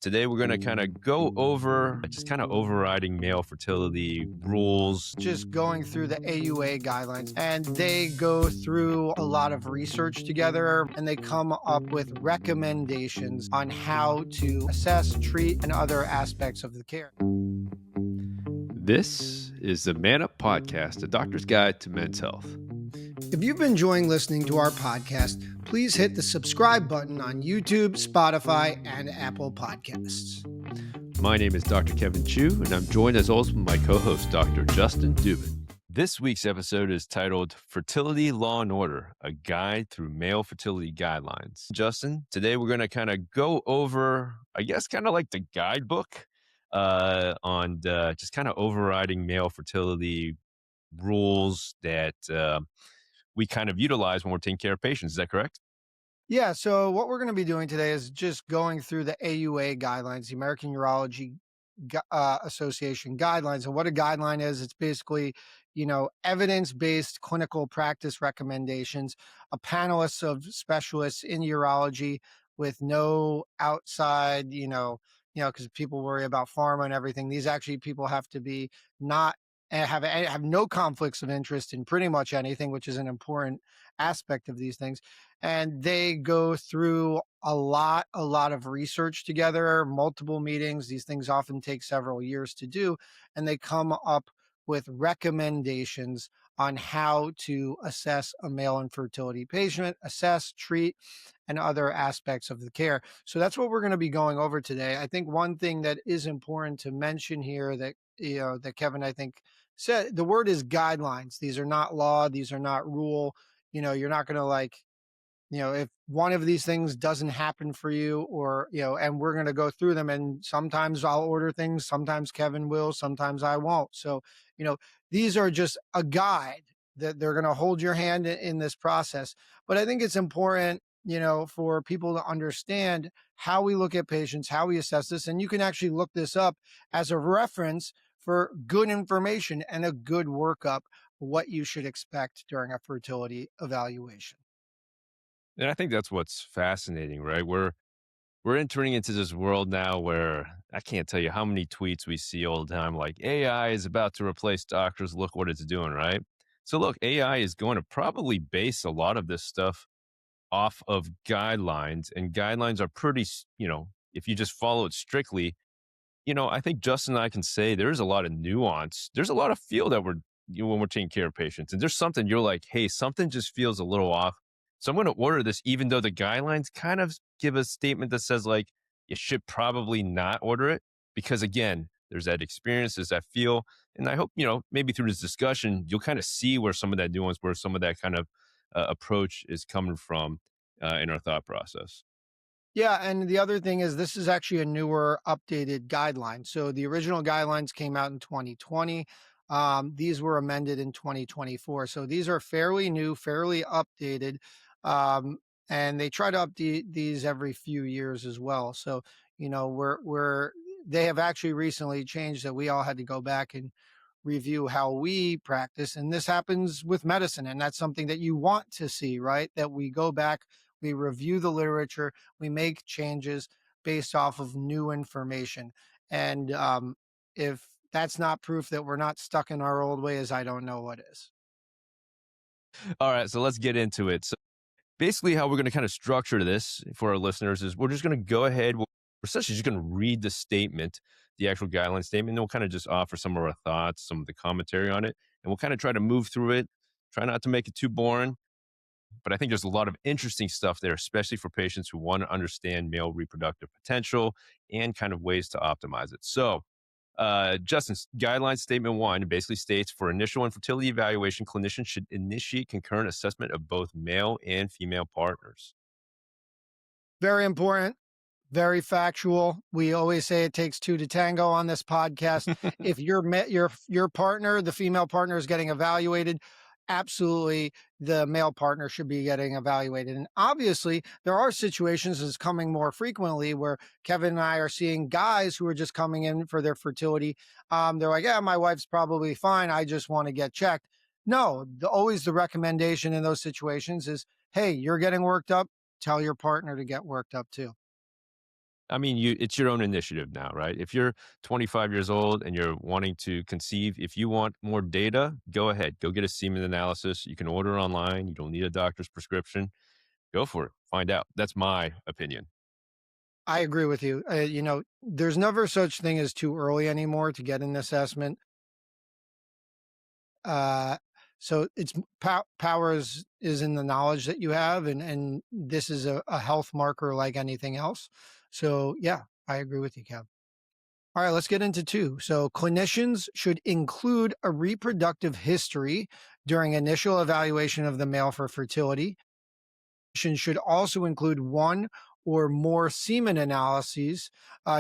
Today, we're going to kind of go over just kind of overriding male fertility rules. Just going through the AUA guidelines, and they go through a lot of research together, and they come up with recommendations on how to assess, treat, and other aspects of the care. This is the Man Up Podcast, a doctor's guide to men's health. If you've been enjoying listening to our podcast, please hit the subscribe button on YouTube, Spotify, and Apple Podcasts. My name is Dr. Kevin Chu, and I'm joined as always with my co-host, Dr. Justin Dubin. This week's episode is titled Fertility Law and Order, a guide through male fertility guidelines. Justin, today we're going to kind of go over, I guess, kind of like the guidebook on just kind of overriding male fertility rules that we kind of utilize when we're taking care of patients. Is that correct? Yeah, so what we're going to be doing today is just going through the AUA guidelines, the American Urological Association guidelines. And what a guideline is, it's basically, evidence-based clinical practice recommendations, a panelist of specialists in urology with no outside, because people worry about pharma and everything. These actually people have to be not have no conflicts of interest in pretty much anything, which is an important aspect of these things. And they go through a lot of research together, multiple meetings. These things often take several years to do, and they come up with recommendations on how to assess a male infertility patient, assess, treat, and other aspects of the care. So that's what we're going to be going over today. I think one thing that is important to mention here that that Kevin, I think, said, the word is guidelines. These are not law. These are not rule. You're not going to if one of these things doesn't happen for you, or, and we're going to go through them, and sometimes I'll order things, sometimes Kevin will, sometimes I won't. So, these are just a guide that they're going to hold your hand in this process. But I think it's important, for people to understand how we look at patients, how we assess this. And you can actually look this up as a reference for good information and a good workup, what you should expect during a fertility evaluation. And I think that's what's fascinating, right? We're entering into this world now where I can't tell you how many tweets we see all the time, like AI is about to replace doctors. Look what it's doing, right? So look, AI is going to probably base a lot of this stuff off of guidelines, and guidelines are pretty, if you just follow it strictly, I think Justin and I can say there's a lot of nuance. There's a lot of feel that when we're taking care of patients, and there's something you're like, hey, something just feels a little off. So I'm going to order this, even though the guidelines kind of give a statement that says like, you should probably not order it, because again, there's that experience, there's that feel. And I hope, maybe through this discussion, you'll kind of see where some of that nuance, where some of that kind of approach is coming from in our thought process. Yeah, and the other thing is this is actually a newer, updated guideline. So the original guidelines came out in 2020. These were amended in 2024. So these are fairly new, fairly updated, and they try to update these every few years as well. So we're they have actually recently changed that. We all had to go back and review how we practice, and this happens with medicine, and that's something that you want to see, right? That we go back, we review the literature, we make changes based off of new information. And if that's not proof that we're not stuck in our old ways, I don't know what is. All right, so let's get into it. So basically how we're going to kind of structure this for our listeners is we're just going to go ahead. We're essentially just going to read the statement, the actual guideline statement, and we'll kind of just offer some of our thoughts, some of the commentary on it, and we'll kind of try to move through it, try not to make it too boring. But I think there's a lot of interesting stuff there, especially for patients who want to understand male reproductive potential and kind of ways to optimize it. So Justin's guideline statement 1 basically states, for initial infertility evaluation, clinicians should initiate concurrent assessment of both male and female partners. Very important, very factual. We always say it takes two to tango on this podcast. If your partner, the female partner, is getting evaluated, absolutely the male partner should be getting evaluated. And obviously there are situations that's coming more frequently where Kevin and I are seeing guys who are just coming in for their fertility. They're like, yeah, my wife's probably fine, I just want to get checked. No, always the recommendation in those situations is, hey, you're getting worked up, tell your partner to get worked up too. I mean, it's your own initiative now, right? If you're 25 years old and you're wanting to conceive, if you want more data, go ahead. Go get a semen analysis. You can order online. You don't need a doctor's prescription. Go for it. Find out. That's my opinion. I agree with you. There's never such thing as too early anymore to get an assessment. Uh, so it's power is in the knowledge that you have, and this is a health marker like anything else. So yeah, I agree with you, Kev. All right, let's get into two. So clinicians should include a reproductive history during initial evaluation of the male for fertility. Should also include one or more semen analyses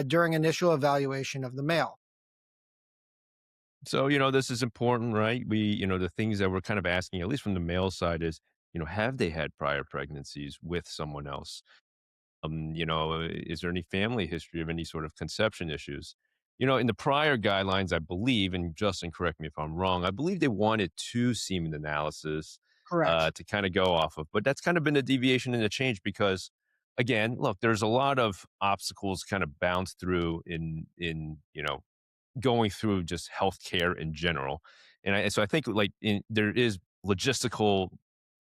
during initial evaluation of the male. So, this is important, right? The things that we're kind of asking, at least from the male side, is, have they had prior pregnancies with someone else? Is there any family history of any sort of conception issues? In the prior guidelines, I believe, and Justin, correct me if I'm wrong, I believe they wanted two semen analysis Correct. to kind of go off of, but that's kind of been a deviation and a change because, again, look, there's a lot of obstacles kind of bounce through in going through just healthcare in general. So I think there is logistical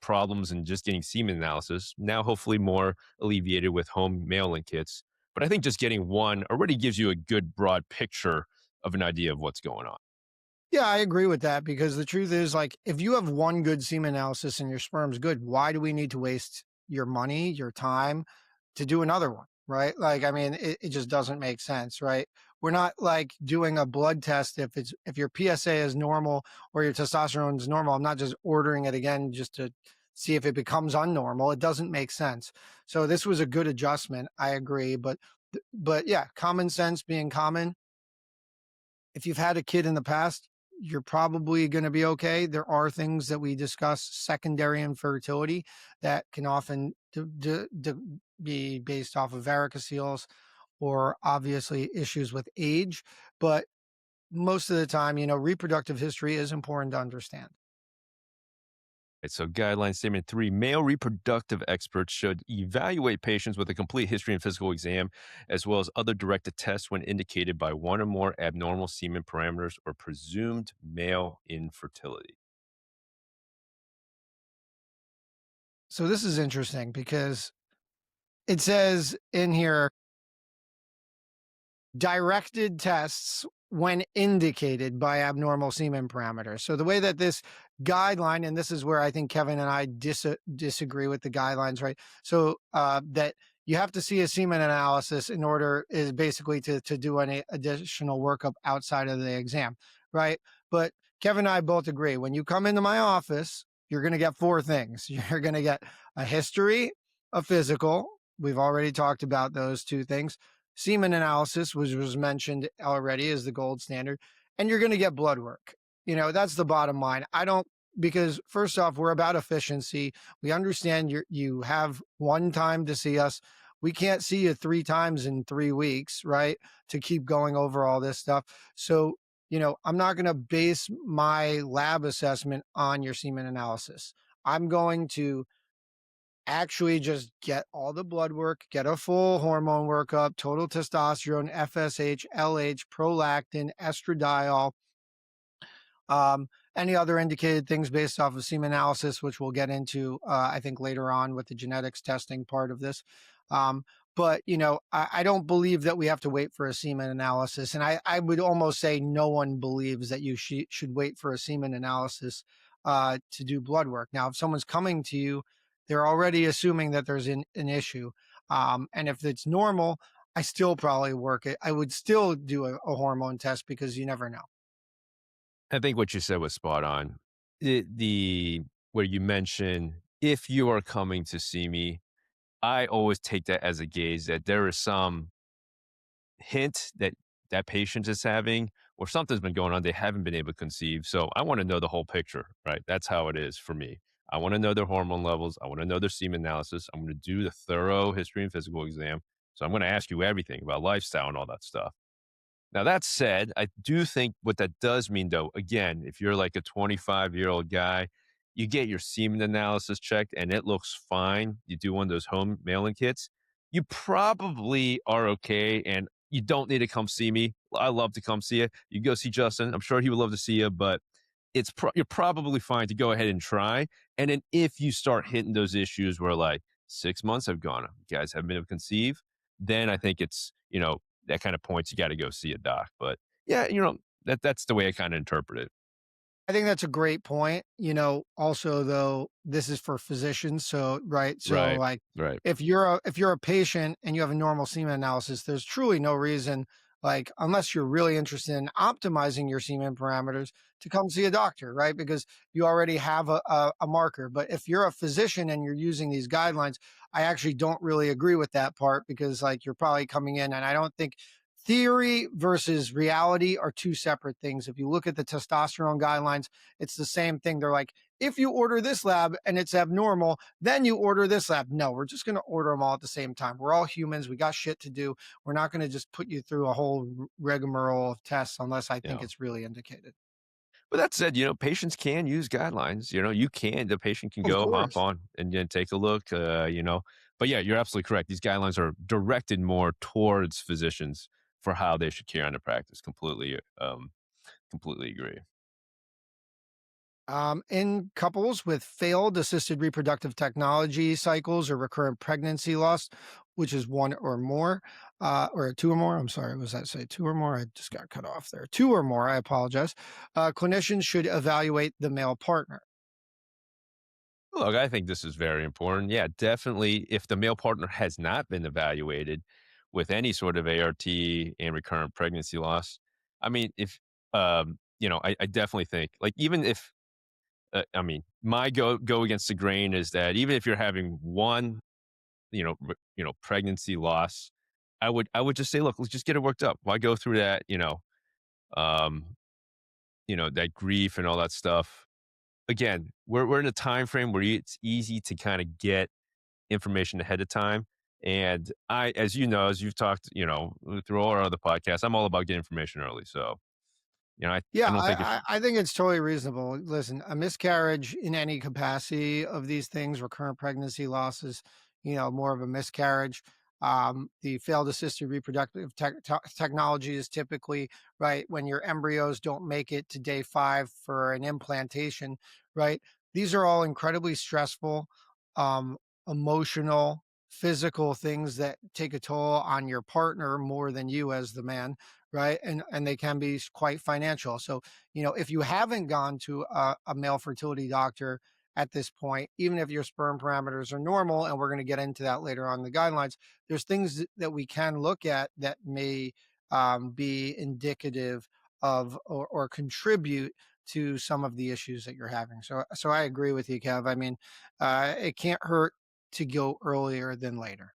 problems in just getting semen analysis. Now, hopefully, more alleviated with home mail-in kits. But I think just getting one already gives you a good broad picture of an idea of what's going on. Yeah, I agree with that because the truth is, like, if you have one good semen analysis and your sperm's good, why do we need to waste your money, your time to do another one? Right. Like, I mean, it just doesn't make sense. Right. We're not like doing a blood test if your PSA is normal or your testosterone is normal. I'm not just ordering it again just to see if it becomes unnormal. It doesn't make sense. So this was a good adjustment. I agree. But yeah, common sense being common, if you've had a kid in the past, you're probably going to be okay. There are things that we discuss, secondary infertility, that can often be based off of varicoceles or obviously issues with age. But most of the time, reproductive history is important to understand. Right, so, guideline statement 3, male reproductive experts should evaluate patients with a complete history and physical exam, as well as other directed tests when indicated by one or more abnormal semen parameters or presumed male infertility. So this is interesting because it says in here directed tests when indicated by abnormal semen parameters. So the way that this guideline, and this is where I think Kevin and I disagree with the guidelines, right? So that you have to see a semen analysis in order is basically to do any additional workup outside of the exam, right? But Kevin and I both agree when you come into my office, you're going to get four things. You're going to get a history, a physical. We've already talked about those two things. Semen analysis, which was mentioned already, is the gold standard, and you're going to get blood work. That's the bottom line. I don't, because first off, we're about efficiency. We understand you have one time to see us. We can't see you three times in 3 weeks, right? To keep going over all this stuff. So, I'm not going to base my lab assessment on your semen analysis. I'm going to actually just get all the blood work, get a full hormone workup, total testosterone, FSH, LH, prolactin, estradiol, any other indicated things based off of semen analysis, which we'll get into, I think, later on with the genetics testing part of this. Um, but I don't believe that we have to wait for a semen analysis, and I would almost say no one believes that you should wait for a semen analysis to do blood work. Now, if someone's coming to you, they're already assuming that there's an issue, and if it's normal, I still probably work it. I would still do a hormone test because you never know. I think what you said was spot on. The where you mentioned, if you are coming to see me, I always take that as a gaze that there is some hint that that patient is having or something's been going on. They haven't been able to conceive. So I want to know the whole picture, right? That's how it is for me. I want to know their hormone levels. I want to know their semen analysis. I'm going to do the thorough history and physical exam. So I'm going to ask you everything about lifestyle and all that stuff. Now, that said, I do think what that does mean, though, again, if you're like a 25-year-old guy, you get your semen analysis checked and it looks fine. You do one of those home mail-in kits. you probably are okay, and you don't need to come see me. I love to come see you. You go see Justin. I'm sure he would love to see you, but you're probably fine to go ahead and try. And then if you start hitting those issues where like 6 months have gone, you guys haven't been able to conceive, then I think it's that kind of points you got to go see a doc. But yeah, that's the way I kind of interpret it. I think that's a great point. Also though, this is for physicians. So, right. So Right. like Right. if you're a patient and you have a normal semen analysis, there's truly no reason, like, unless you're really interested in optimizing your semen parameters, to come see a doctor, right? Because you already have a marker. But if you're a physician and you're using these guidelines, I actually don't really agree with that part because like you're probably coming in and I don't think theory versus reality are two separate things. If you look at the testosterone guidelines, it's the same thing. They're like, if you order this lab and it's abnormal, then you order this lab. No, we're just going to order them all at the same time. We're all humans. We got shit to do. We're not going to just put you through a whole rigmarole of tests unless I think Yeah. it's really indicated. But that said, patients can use guidelines. The patient can Of go hop course. on and then take a look, But yeah, you're absolutely correct. These guidelines are directed more towards physicians for how they should carry on their practice. Completely agree. In couples with failed assisted reproductive technology cycles or recurrent pregnancy loss, which is one or more, or two or more. I'm sorry, was that say two or more? I just got cut off there. Two or more. I apologize. Clinicians should evaluate the male partner. Look, I think this is very important. Yeah, definitely. If the male partner has not been evaluated with any sort of ART and recurrent pregnancy loss, I mean, if I definitely think like even if I mean, my go against the grain is that even if you're having one, pregnancy loss, I would just say, look, let's just get it worked up. Why go through that, um, that grief and all that stuff. Again, we're in a time frame where it's easy to kind of get information ahead of time. And as you know, as you've talked, through all our other podcasts, I'm all about getting information early. So, I Yeah, don't I, think it I should. I think it's totally reasonable. Listen, a miscarriage in any capacity of these things, recurrent pregnancy losses, more of a miscarriage. The failed assisted reproductive technology is typically right when your embryos don't make it to day 5 for an implantation. Right, these are all incredibly stressful, um, emotional, physical things that take a toll on your partner more than you as the man, right? And they can be quite financial. So, if you haven't gone to a male fertility doctor at this point, even if your sperm parameters are normal, and we're going to get into that later on in the guidelines, there's things that we can look at that may be indicative of or contribute to some of the issues that you're having. So I agree with you, Kev. I mean, it can't hurt to go earlier than later.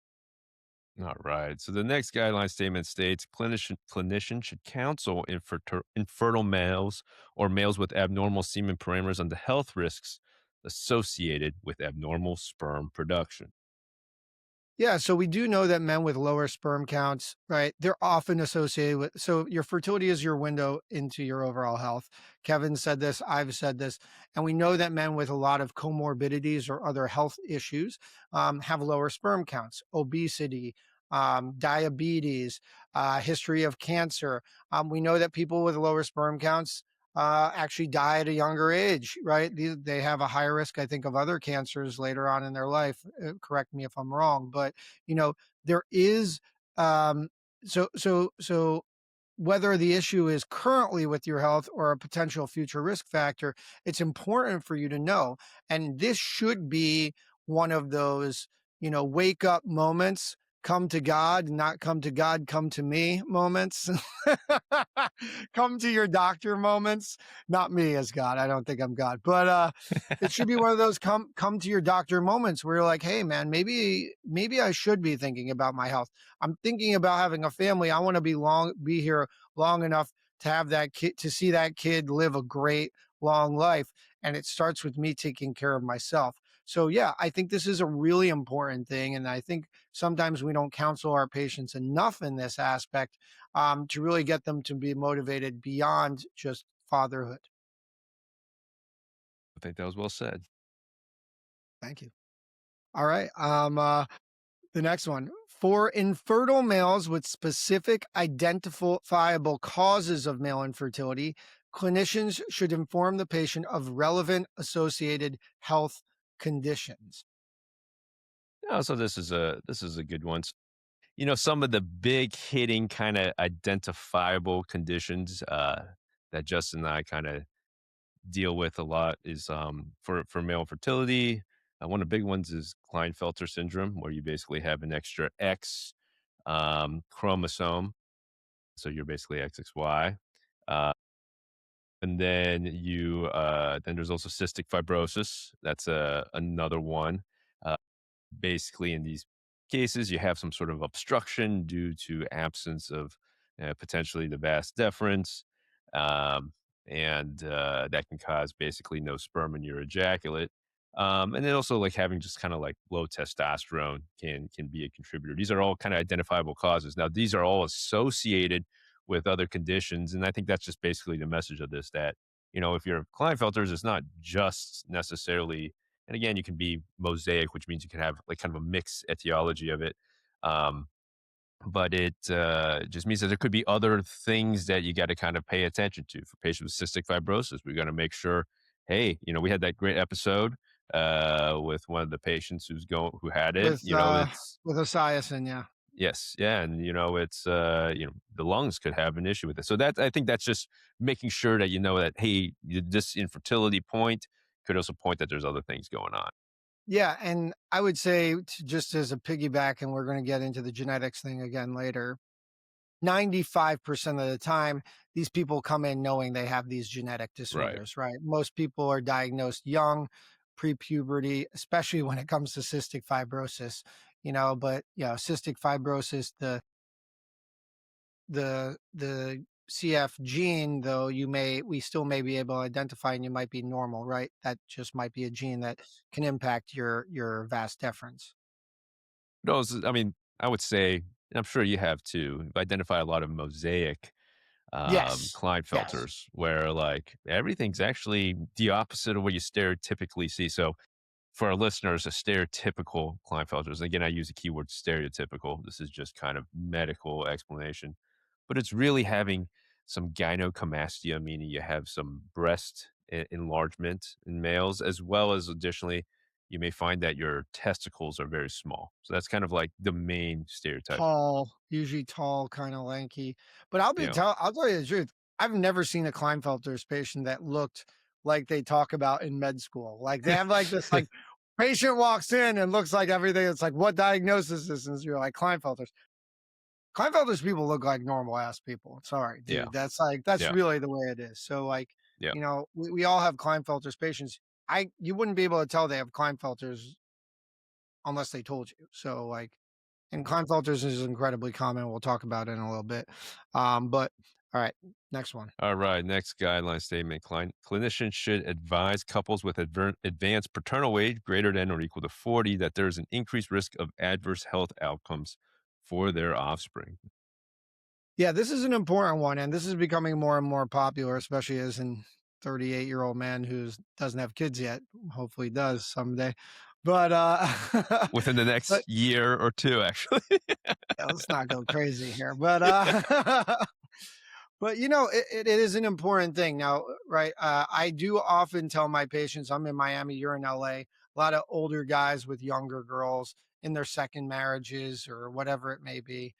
All right. So the next guideline statement states clinician should counsel infertile males or males with abnormal semen parameters on the health risks associated with abnormal sperm production. Yeah, so we do know that men with lower sperm counts, right? They're often associated with, so your fertility is your window into your overall health. Kevin said this, I've said this, and we know that men with a lot of comorbidities or other health issues have lower sperm counts, obesity, diabetes, history of cancer. We know that people with lower sperm counts actually die at a younger age, right? They have a higher risk, I think, of other cancers later on in their life. Correct me if I'm wrong, but there is um, so whether the issue is currently with your health or a potential future risk factor, it's important for you to know. And this should be one of those, wake up moments, come to God, not come to God, come to me moments, come to your doctor moments, not me as God. I don't think I'm God, but it should be one of those come to your doctor moments where you're like, hey man, maybe I should be thinking about my health. I'm thinking about having a family. I want to be here long enough to have that kid, to see that kid live a great long life. And it starts with me taking care of myself. So yeah, I think this is a really important thing. And I think sometimes we don't counsel our patients enough in this aspect to really get them to be motivated beyond just fatherhood. I think that was well said. Thank you. All right. The next one. For infertile males with specific identifiable causes of male infertility, clinicians should inform the patient of relevant associated health conditions. Oh, so this is a good one. Some of the big hitting kind of identifiable conditions that Justin and I kind of deal with a lot is for male fertility. One of the big ones is Klinefelter syndrome, where you basically have an extra X chromosome, so you're basically XXY. Uh, and then there's also cystic fibrosis. That's another one. Uh, Basically, in these cases, you have some sort of obstruction due to absence of potentially the vas deferens, um, and that can cause basically no sperm in your ejaculate. And then also like having just kind of like low testosterone can be a contributor. These are all kind of identifiable causes. Now, these are all associated with other conditions, and I think that's just basically the message of this that if you're Klinefelters, it's not just necessarily, and again, you can be mosaic, which means you can have like kind of a mixed etiology of it. Um, but it just means that there could be other things that you got to kind of pay attention to. For patients with cystic fibrosis, we got to make sure, hey, we had that great episode with one of the patients who had it. With It's Osiasin, yeah. yes, yeah, and it's the lungs could have an issue with it. So that I think that's just making sure that that hey, this infertility point could also point that there's other things going on. Yeah, and I would say just as a piggyback, and we're going to get into the genetics thing again later. 95% of the time, these people come in knowing they have these genetic Right. disorders, right? Most people are diagnosed young, pre-puberty, especially when it comes to cystic fibrosis, but cystic fibrosis, the CF gene, though we still may be able to identify and you might be normal, right? That just might be a gene that can impact your vas deferens. Those, I mean, I would say, and I'm sure you have too, identify a lot of mosaic Yes. Yes. Klinefelters where like everything's actually the opposite of what you stereotypically see. So for our listeners, a stereotypical Klinefelters, and again, I use the keyword stereotypical. This is just kind of medical explanation, but it's really having some gynecomastia, meaning you have some breast enlargement in males, as well as additionally, you may find that your testicles are very small. So that's kind of like the main stereotype. Tall, usually tall, kinda lanky, but You know, I'll tell you the truth, I've never seen a Klinefelter's patient that looked like they talk about in med school. Like, they have, like, this, like, patient walks in and looks like everything, it's like, "What diagnosis is this?" You're like, "Klinefelter's." Klinefelter's people look like normal ass people. Sorry, yeah, dude. That's yeah, really the way it is. So, like, yeah. we all have Klinefelter's patients. You wouldn't be able to tell they have Klinefelter's unless they told you. So, like, and Klinefelter's is incredibly common. We'll talk about it in a little bit. But all right, next one. All right, next guideline statement. Clinicians should advise couples with advanced paternal age greater than or equal to 40 that there is an increased risk of adverse health outcomes for their offspring. Yeah, this is an important one, and this is becoming more and more popular, especially as an 38-year-old man who doesn't have kids yet. Hopefully, does someday. But Within the but next year or two, actually. yeah, let's not go crazy here. But but it is an important thing now, right? I do often tell my patients, I'm in Miami, you're in LA, a lot of older guys with younger girls in their second marriages or whatever it may be.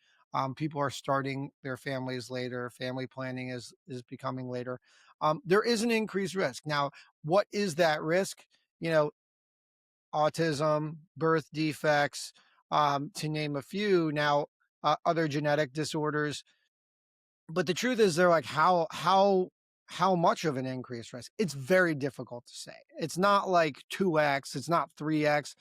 People are starting their families later. Family planning is becoming later. There is an increased risk. Now, what is that risk? You know, autism, birth defects, to name a few. Now, other genetic disorders, but the truth is they're like, how much of an increased risk? It's very difficult to say. It's not like 2x, it's not 3x.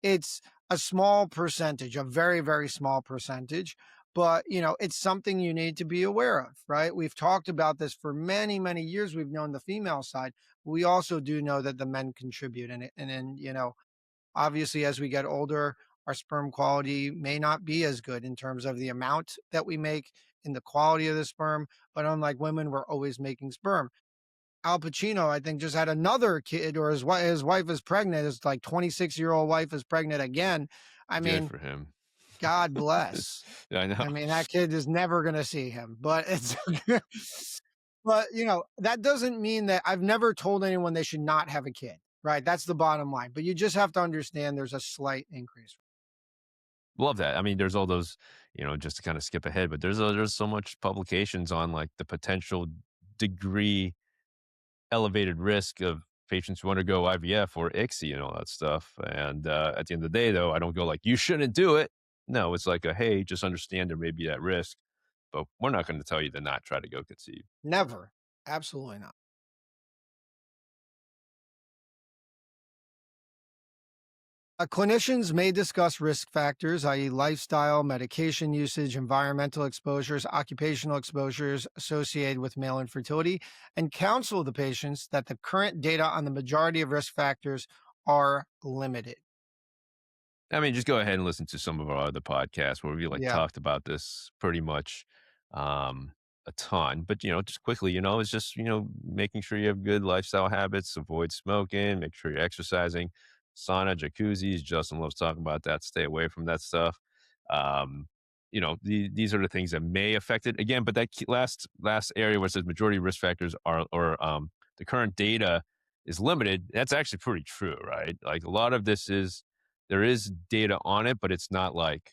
It's a small percentage, a very, very small percentage, but it's something you need to be aware of, right? We've talked about this for many, many years. We've known the female side. We also do know that the men contribute in it. And then, obviously, as we get older, our sperm quality may not be as good in terms of the amount that we make in the quality of the sperm. But unlike women, we're always making sperm. Al Pacino, I think, just had another kid, or his wife is pregnant. His like 26-year-old wife is pregnant again. I Good mean, for him. God bless. I know. I mean, that kid is never gonna see him, but it's but, that doesn't mean that I've never told anyone they should not have a kid, right? That's the bottom line, but you just have to understand there's a slight increase. Love that. I mean, there's all those, just to kind of skip ahead, but there's so much publications on like the potential degree elevated risk of patients who undergo IVF or ICSI and all that stuff. And at the end of the day, though, I don't go like, you shouldn't do it. No, it's like hey, just understand there may be that risk, but we're not going to tell you to not try to go conceive. Never. Absolutely not. Clinicians may discuss risk factors, i.e., lifestyle, medication usage, environmental exposures, occupational exposures associated with male infertility, and counsel the patients that the current data on the majority of risk factors are limited. I mean, just go ahead and listen to some of our other podcasts where we like Yeah. talked about this pretty much um, a ton. But just quickly, it's just making sure you have good lifestyle habits, avoid smoking, make sure you're exercising, sauna, jacuzzis. Justin loves talking about that. Stay away from that stuff. Um, these are the things that may affect it again. But that last area where it says majority risk factors are or the current data is limited. That's actually pretty true, right? Like a lot of this is there is data on it, but it's not like,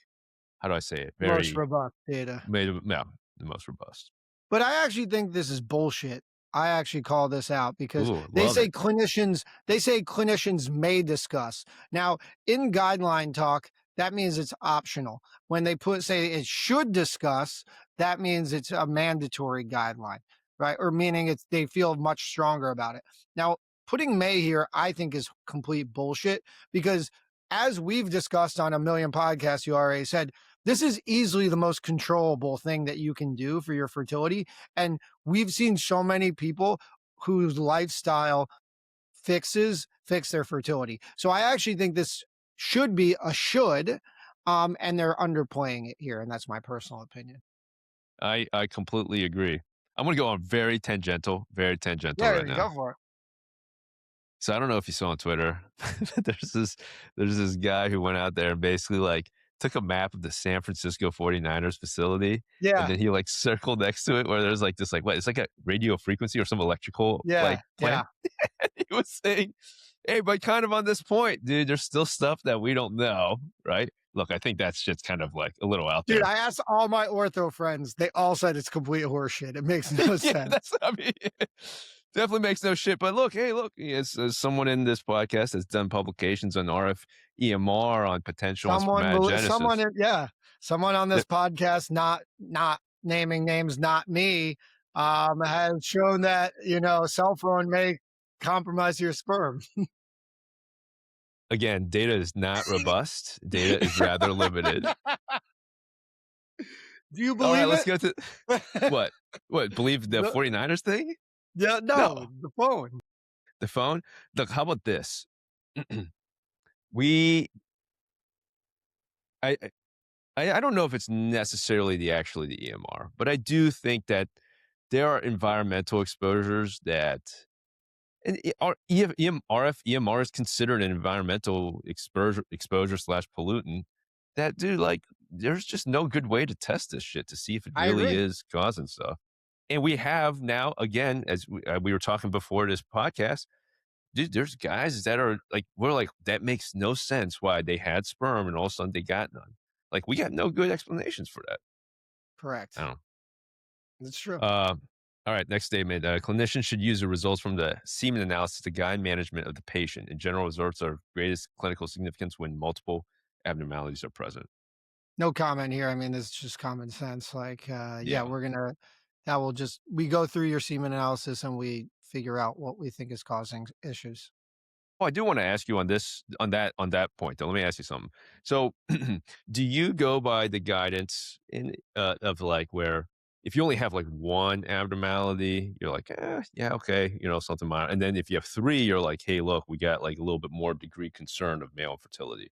how do I say it? Most Very robust data. made of no, the most robust. But I actually think this is bullshit. I actually call this out because Ooh, they love say it. clinicians may discuss. Now, in guideline talk, that means it's optional. When they say it should discuss, that means it's a mandatory guideline, right? Or meaning they feel much stronger about it. Now, putting may here, I think is complete bullshit because as we've discussed on a million podcasts, you already said this is easily the most controllable thing that you can do for your fertility. And we've seen so many people whose lifestyle fix their fertility. So I actually think this should be a should, and they're underplaying it here. And that's my personal opinion. I completely agree. I'm gonna go on very tangential Yeah, right now. go for it. So I don't know if you saw on Twitter, there's this guy who went out there and basically like took a map of the San Francisco 49ers facility, and Yeah, then he like circled next to it where there's like this like what it's like a radio frequency or some electrical like yeah, plant. yeah. He was saying, "Hey, but kind of on this point, dude, there's still stuff that we don't know, right?" Look, I think that shit's kind of like a little out Dude, there. I asked all my ortho friends. They all said it's complete horseshit. It makes no Yeah, sense. that's I mean, definitely makes no shit. But look, hey, look, as someone in this podcast has done publications on RF EMR on potential on spermatogenesis. Yeah, someone on this That podcast, not naming names, not me, has shown that, a cell phone may compromise your sperm. again, data is not robust. Data is rather limited. Do you All right, believe let's it? go to what? What, believe the The 49ers thing? yeah, no, No. the phone. The phone? Look, how about this? we I I don't know if it's necessarily actually the EMR, but I do think that there are environmental exposures that and RF EMR is considered an environmental exposure slash pollutant that, dude, like, there's just no good way to test this shit to see if it I really agree. is causing stuff. And we have now, again, as we were talking before this podcast, dude, there's guys that are like, we're like, that makes no sense why they had sperm and all of a sudden they got none. Like, we got no good explanations for that. I Correct. don't That's true. know. All right, next statement. Clinicians should use the results from the semen analysis to guide management of the patient. In general, results are of greatest clinical significance when multiple abnormalities are present. No comment here. I mean, it's just common sense. Like, yeah, Yeah. we go through your semen analysis and we figure out what we think is causing issues. Well, I do want to ask you on that point, though. Let me ask you something. So, do you go by the guidance of like where if you only have like one abnormality, you're like, yeah, okay, something minor, and then if you have three, you're like, hey, look, we got like a little bit more degree concern of male infertility.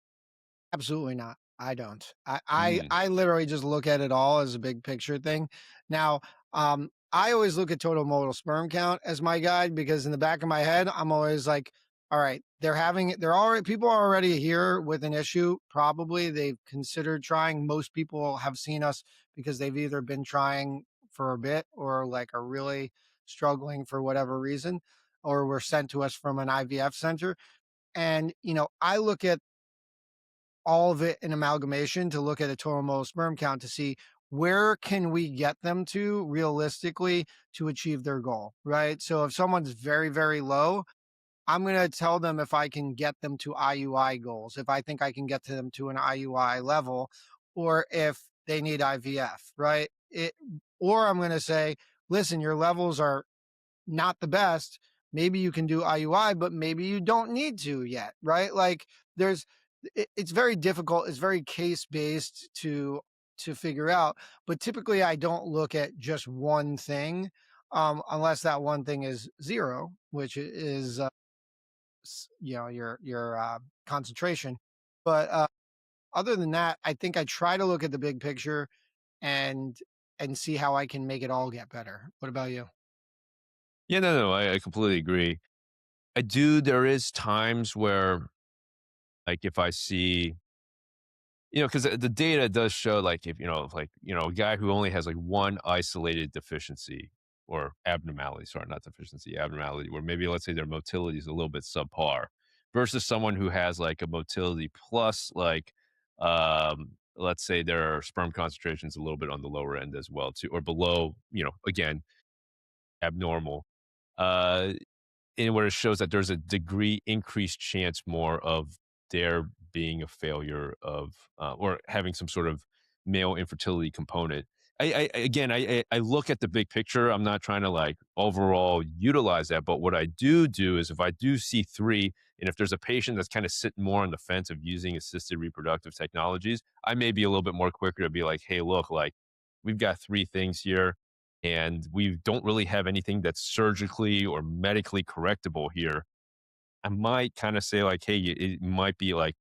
Absolutely not. I don't. I Mm. I literally just look at it all as a big picture thing. Now, I always look at total mobile sperm count as my guide because in the back of my head, I'm always like, all right, they're already people are already here with an issue. Probably they've considered trying. Most people have seen us because they've either been trying for a bit or like are really struggling for whatever reason, or were sent to us from an IVF center. And I look at all of it in amalgamation to look at a total sperm count to see where can we get them to realistically to achieve their goal, right? So if someone's very, very low, I'm going to tell them if I can get them to IUI goals, if I think I can get to them to an IUI level, or if they need IVF, right? Or I'm going to say, listen, your levels are not the best. Maybe you can do IUI, but maybe you don't need to yet, right? Like there's it's very difficult, it's very case based to figure out, but typically I don't look at just one thing unless that one thing is zero, which is your concentration. But other than that, I think I try to look at the big picture and see how I can make it all get better. What about you? Yeah, no, I completely agree. There is times where, like, if I see, because the data does show, like, if, like, a guy who only has like one isolated deficiency or abnormality, sorry, not deficiency, abnormality, where maybe let's say their motility is a little bit subpar versus someone who has like a motility plus, like, let's say their sperm concentration is a little bit on the lower end as well, too, or below, again, abnormal. Uh, and where it shows that there's a degree increased chance more of there being a failure of or having some sort of male infertility component. I look at the big picture. I'm not trying to like overall utilize that, but what I do is if I do see three, and if there's a patient that's kind of sitting more on the fence of using assisted reproductive technologies, I may be a little bit more quicker to be like, hey, look, like we've got three things here and we don't really have anything that's surgically or medically correctable here. I might kind of say like, hey, it might be like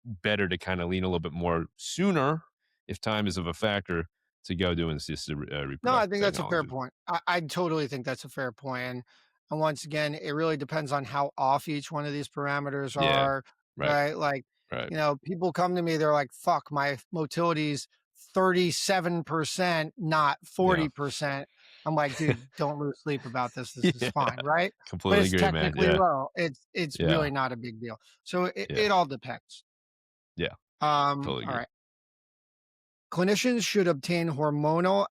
better to kind of lean a little bit more sooner if time is of a factor to go doing assisted No, I reproductive think that's a fair technology. point. I totally think that's a fair point. And once again, it really depends on how off each one of these parameters Yeah. are, Right. right? Like, Right. people come to me, they're like, fuck, my motility's 37%, not Yeah. 40%. I'm like, dude, don't lose sleep about this. This is Yeah. fine, right? But Completely it's agree, man. technically Yeah. low. It's Yeah. really not a big deal. So Yeah. it all depends. Yeah. Totally All agree. right. Clinicians should obtain hormonal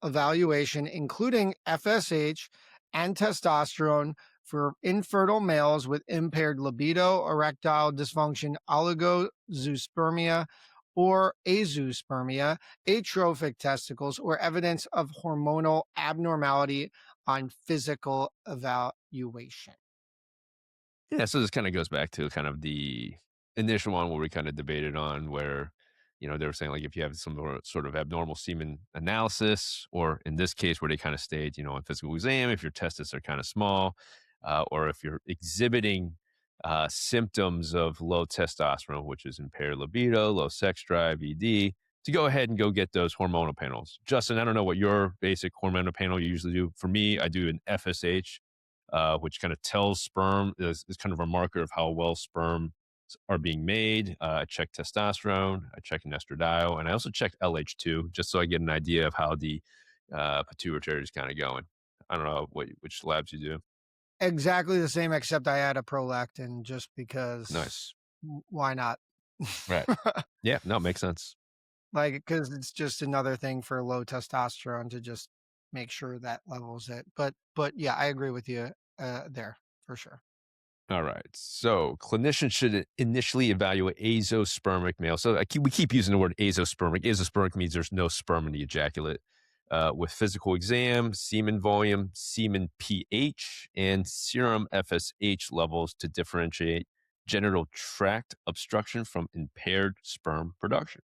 evaluation, including FSH and testosterone, for infertile males with impaired libido, erectile dysfunction, oligozoospermia, or azoospermia, atrophic testicles, or evidence of hormonal abnormality on physical evaluation. Yeah, so this kind of goes back to kind of the initial one where we kind of debated on where, they were saying like if you have some sort of abnormal semen analysis, or in this case where they kind of state, on physical exam, if your testes are kind of small, or if you're exhibiting symptoms of low testosterone, which is impaired libido, low sex drive, ED, to go ahead and go get those hormonal panels. Justin, I don't know what your basic hormonal panel you usually do. For me, I do an FSH, which kind of tells sperm is kind of a marker of how well sperm are being made. I check testosterone, I check an estradiol, and I also check LH2 just so I get an idea of how the pituitary is kind of going. I don't know which labs you do. Exactly the same, except I add a prolactin just because Nice. why not? Right. Yeah. No, makes sense. Like, because it's just another thing for low testosterone to just make sure that levels it. But yeah, I agree with you there for sure. All right. So clinicians should initially evaluate azospermic male. So we keep using the word azospermic. Azospermic means there's no sperm in the ejaculate. With physical exam, semen volume, semen pH, and serum FSH levels to differentiate genital tract obstruction from impaired sperm production.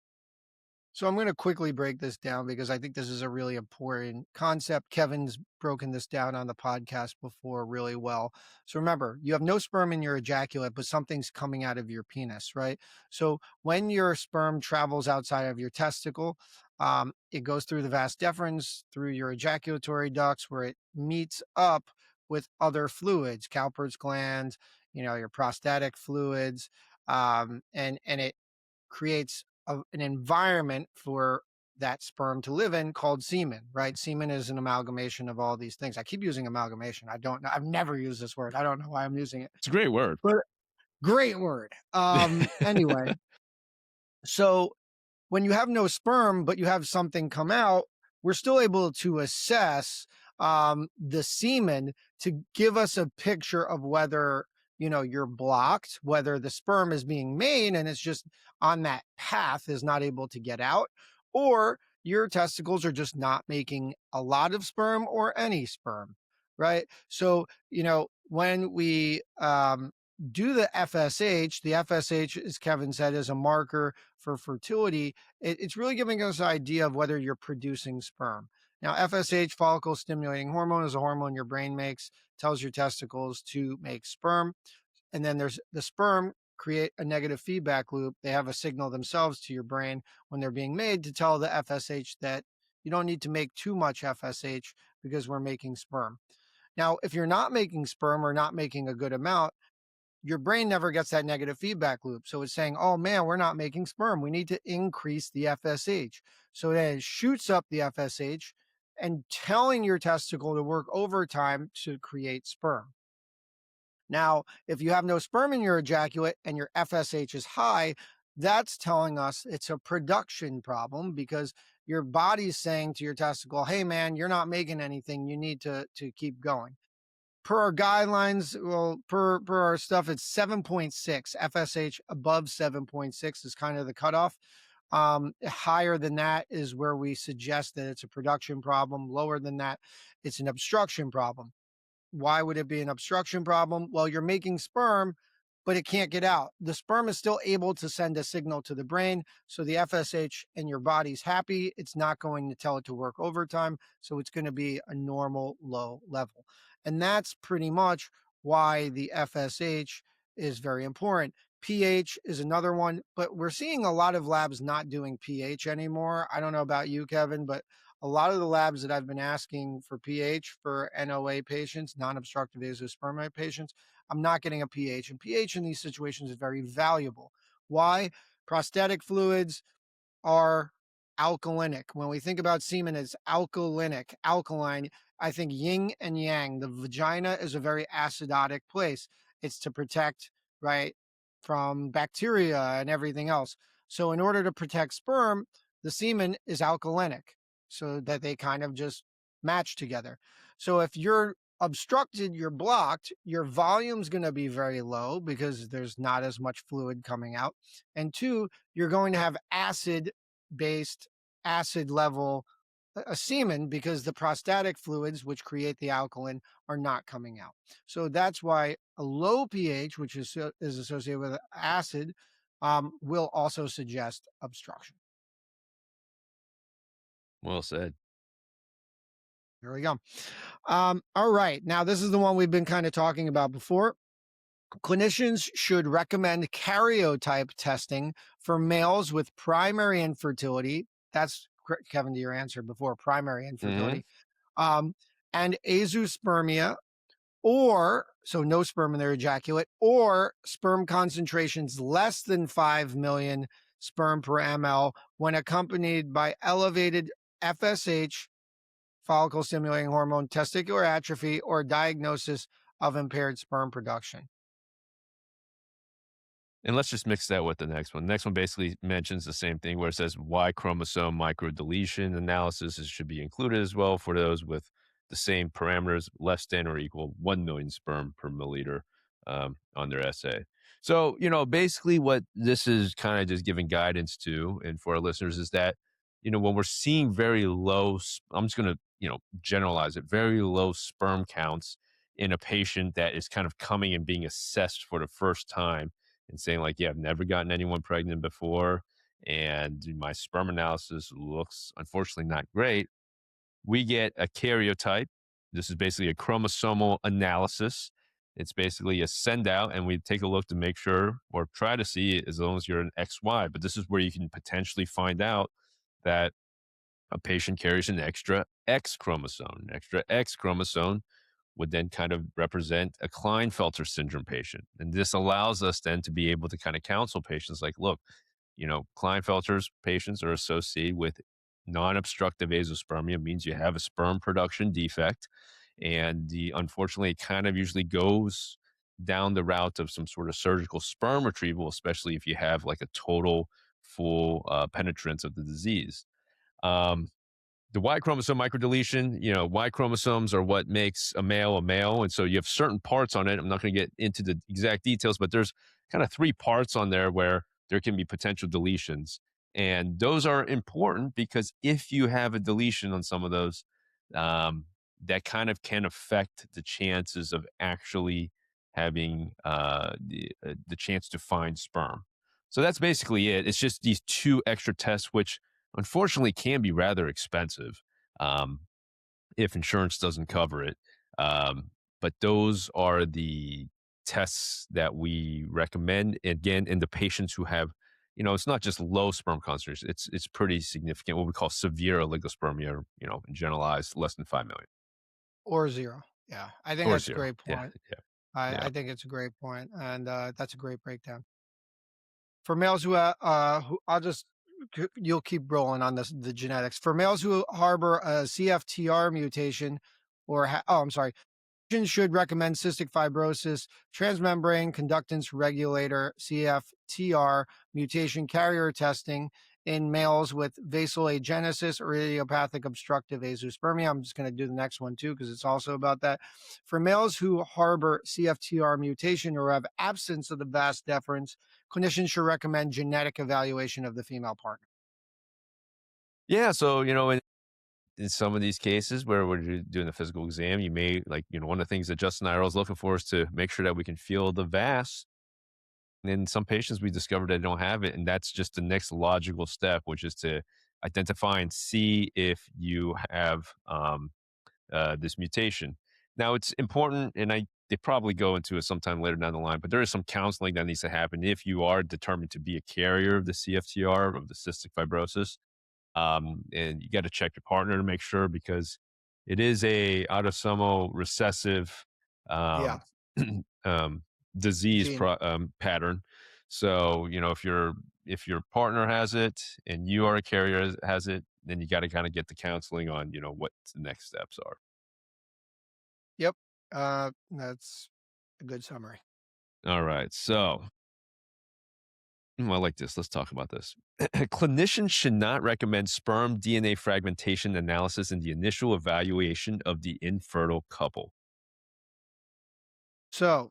So I'm going to quickly break this down because I think this is a really important concept. Kevin's broken this down on the podcast before really well. So remember, you have no sperm in your ejaculate, but something's coming out of your penis, right? So when your sperm travels outside of your testicle, it goes through the vas deferens, through your ejaculatory ducts, where it meets up with other fluids, Cowper's gland, your prostatic fluids, and it creates an environment for that sperm to live in called semen, right? Semen is an amalgamation of all these things. I keep using amalgamation. I don't know. I've never used this word. I don't know why I'm using it, It's a great word. but great word. Anyway, so when you have no sperm, but you have something come out, we're still able to assess the semen to give us a picture of whether you're blocked, whether the sperm is being made and it's just on that path is not able to get out, or your testicles are just not making a lot of sperm or any sperm, right? So when we do the FSH, as Kevin said, is a marker for fertility. It's really giving us an idea of whether you're producing sperm. Now, FSH, follicle stimulating hormone, is a hormone your brain makes, tells your testicles to make sperm. And then there's the sperm create a negative feedback loop. They have a signal themselves to your brain when they're being made to tell the FSH that you don't need to make too much FSH because we're making sperm. Now, if you're not making sperm or not making a good amount, your brain never gets that negative feedback loop. So it's saying, oh man, we're not making sperm. We need to increase the FSH. So then it shoots up the FSH and telling your testicle to work overtime to create sperm. Now, if you have no sperm in your ejaculate and your FSH is high, that's telling us it's a production problem because your body's saying to your testicle, hey man, you're not making anything. You need to keep going. Per our guidelines, well, per our stuff, it's 7.6. FSH above 7.6 is kind of the cutoff. Higher than that is where we suggest that it's a production problem. Lower than that, it's an obstruction problem. Why would it be an obstruction problem? Well, you're making sperm, but it can't get out. The sperm is still able to send a signal to the brain. So the FSH in your body's happy. It's not going to tell it to work overtime. So it's going to be a normal low level. And that's pretty much why the FSH is very important. pH is another one, but we're seeing a lot of labs not doing pH anymore. I don't know about you, Kevin, but a lot of the labs that I've been asking for pH for NOA patients, non-obstructive azoospermia patients, I'm not getting a pH. And pH in these situations is very valuable. Why? Prostatic fluids are alkalinic. When we think about semen as alkalinic, alkaline, I think yin and yang. The vagina is a very acidotic place. It's to protect, right, from bacteria and everything else. So in order to protect sperm, the semen is alkalinic so that they kind of just match together. So if you're obstructed, you're blocked, your volume's going to be very low because there's not as much fluid coming out. And two, you're going to have acid-based, acid level semen because the prostatic fluids, which create the alkaline, are not coming out. So that's why a low pH, which is associated with acid, will also suggest obstruction. Well said. Here we go. All right. Now, this is the one we've been kind of talking about before. Clinicians should recommend karyotype testing for males with primary infertility. That's Kevin, to your answer before, primary Hmm. infertility, um, and azoospermia, or so no sperm in their ejaculate, or sperm concentrations less than 5 million sperm per ml when accompanied by elevated FSH, follicle stimulating hormone, testicular atrophy, or diagnosis of impaired sperm production. And let's just mix that with the next one. The next one basically mentions the same thing where it says Y chromosome microdeletion analysis should be included as well for those with the same parameters, less than or equal 1 million sperm per milliliter on their essay. So, basically what this is kind of just giving guidance to, and for our listeners, is that, when we're seeing very low, I'm just going to, generalize it, very low sperm counts in a patient that is kind of coming and being assessed for the first time and saying like, yeah, I've never gotten anyone pregnant before, and my sperm analysis looks unfortunately not great. We get a karyotype. This is basically a chromosomal analysis. It's basically a send out, and we take a look to make sure or try to see as long as you're an XY. But this is where you can potentially find out that a patient carries an extra X chromosome. An extra X chromosome would then kind of represent a Klinefelter syndrome patient. And this allows us then to be able to kind of counsel patients like, look, Klinefelter's patients are associated with non-obstructive azoospermia, means you have a sperm production defect. And unfortunately, it kind of usually goes down the route of some sort of surgical sperm retrieval, especially if you have like a total full penetrance of the disease. Um, the Y chromosome microdeletion, Y chromosomes are what makes a male a male. And so you have certain parts on it. I'm not going to get into the exact details, but there's kind of three parts on there where there can be potential deletions. And those are important because if you have a deletion on some of those, um, that kind of can affect the chances of actually having the chance to find sperm. So that's basically it. It's just these two extra tests, which unfortunately can be rather expensive um, if insurance doesn't cover it. But those are the tests that we recommend. Again, in the patients who have, it's not just low sperm concentration; it's pretty significant. What we call severe oligospermia, in generalized, less than 5 million Or 0. Yeah, I think or that's a zero. great Yeah, point. yeah, I yeah. think it's a great point, and, that's a great breakdown. For males who I'll just you'll keep rolling on the genetics. For males who harbor a CFTR mutation I'm sorry, should recommend cystic fibrosis, transmembrane conductance regulator CFTR mutation carrier testing in males with vasoagenesis or idiopathic obstructive azoospermia. I'm just going to do the next one too because it's also about that. For males who harbor CFTR mutation or have absence of the vas deferens, clinicians should recommend genetic evaluation of the female partner. Yeah, so in some of these cases where we're doing a physical exam, you may like, one of the things that Justin and I are always looking for is to make sure that we can feel the vas. And in some patients, we discovered they don't have it. And that's just the next logical step, which is to identify and see if you have this mutation. Now, it's important, and they probably go into it sometime later down the line, but there is some counseling that needs to happen if you are determined to be a carrier of the CFTR, of the cystic fibrosis. And you got to check your partner to make sure because it is a autosomal recessive Yeah, um, um, disease gene. pattern. So if your partner has it and you are a carrier has it, then you got to kind of get the counseling on what the next steps are. Yep. That's a good summary. All right, so I like this. Let's talk about this. Clinicians should not recommend sperm DNA fragmentation analysis in the initial evaluation of the infertile couple. So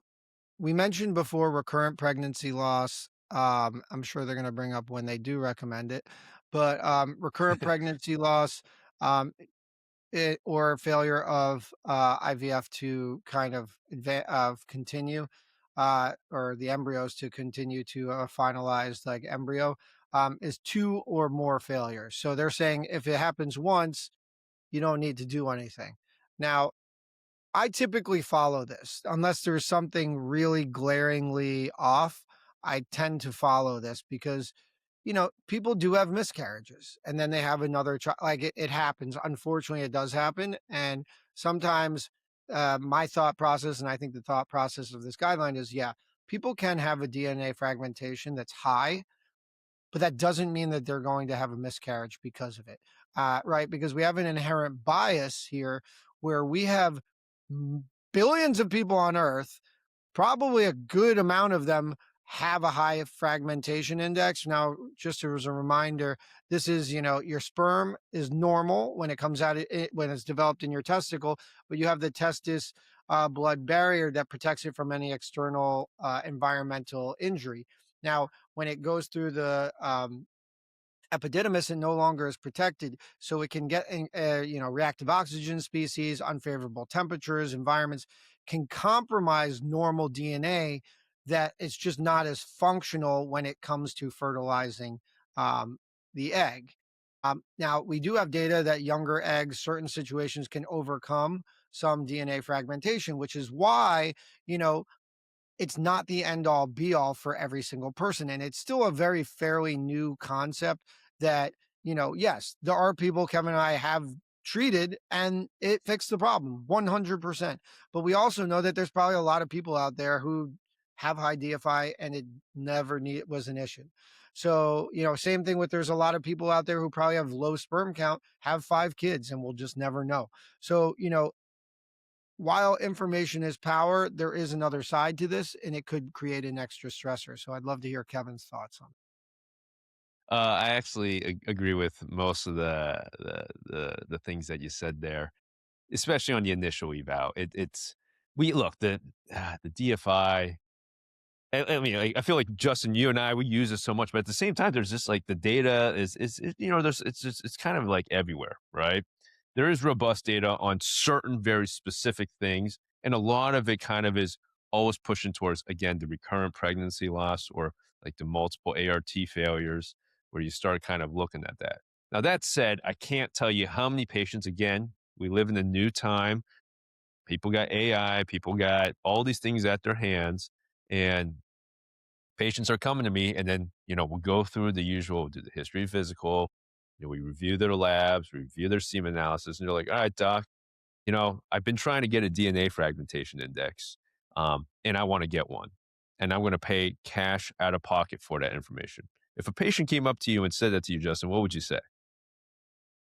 we mentioned before recurrent pregnancy loss. I'm sure they're going to bring up when they do recommend it, but recurrent pregnancy loss or failure of IVF to kind of continue, or the embryos to continue to finalize like embryo is two or more failures. So they're saying if it happens once, you don't need to do anything. Now, I typically follow this unless there's something really glaringly off. I tend to follow this because, people do have miscarriages and then they have another child. Like it happens. Unfortunately, it does happen. And sometimes my thought process, and I think the thought process of this guideline is yeah, people can have a DNA fragmentation that's high, but that doesn't mean that they're going to have a miscarriage because of it, right? Because we have an inherent bias here where we have billions of people on Earth, probably a good amount of them have a high fragmentation index. Now, just as a reminder, this is, your sperm is normal when it comes out, when it's developed in your testicle, but you have the testis blood barrier that protects it from any external environmental injury. Now, when it goes through the epididymis, it no longer is protected, so it can get reactive oxygen species, unfavorable temperatures, environments can compromise normal DNA, that it's just not as functional when it comes to fertilizing the egg. Now, we do have data that younger eggs, certain situations can overcome some DNA fragmentation, which is why, you know, it's not the end all be all for every single person. And it's still a very fairly new concept that, yes, there are people, Kevin and I have treated and it fixed the problem 100%. But we also know that there's probably a lot of people out there who have high DFI and it never was an issue. So, same thing with there's a lot of people out there who probably have low sperm count, have 5 kids, and we'll just never know. So, while information is power, there is another side to this and it could create an extra stressor. So I'd love to hear Kevin's thoughts on it. I actually agree with most of the things that you said there, especially on the initial eval. It's we look the DFI. I mean, I feel like Justin, you and I, we use it so much, but at the same time, there's just like the data there's it's just it's kind of like everywhere, right? There is robust data on certain very specific things, and a lot of it kind of is always pushing towards again the recurrent pregnancy loss or like the multiple ART failures, where you start kind of looking at that. Now that said, I can't tell you how many patients. Again, we live in a new time. People got AI, people got all these things at their hands, and patients are coming to me and then, we'll go through the usual, do the history physical, we review their labs, review their semen analysis, and they're like, all right, doc, I've been trying to get a DNA fragmentation index, and I want to get one. And I'm going to pay cash out of pocket for that information. If a patient came up to you and said that to you, Justin, what would you say?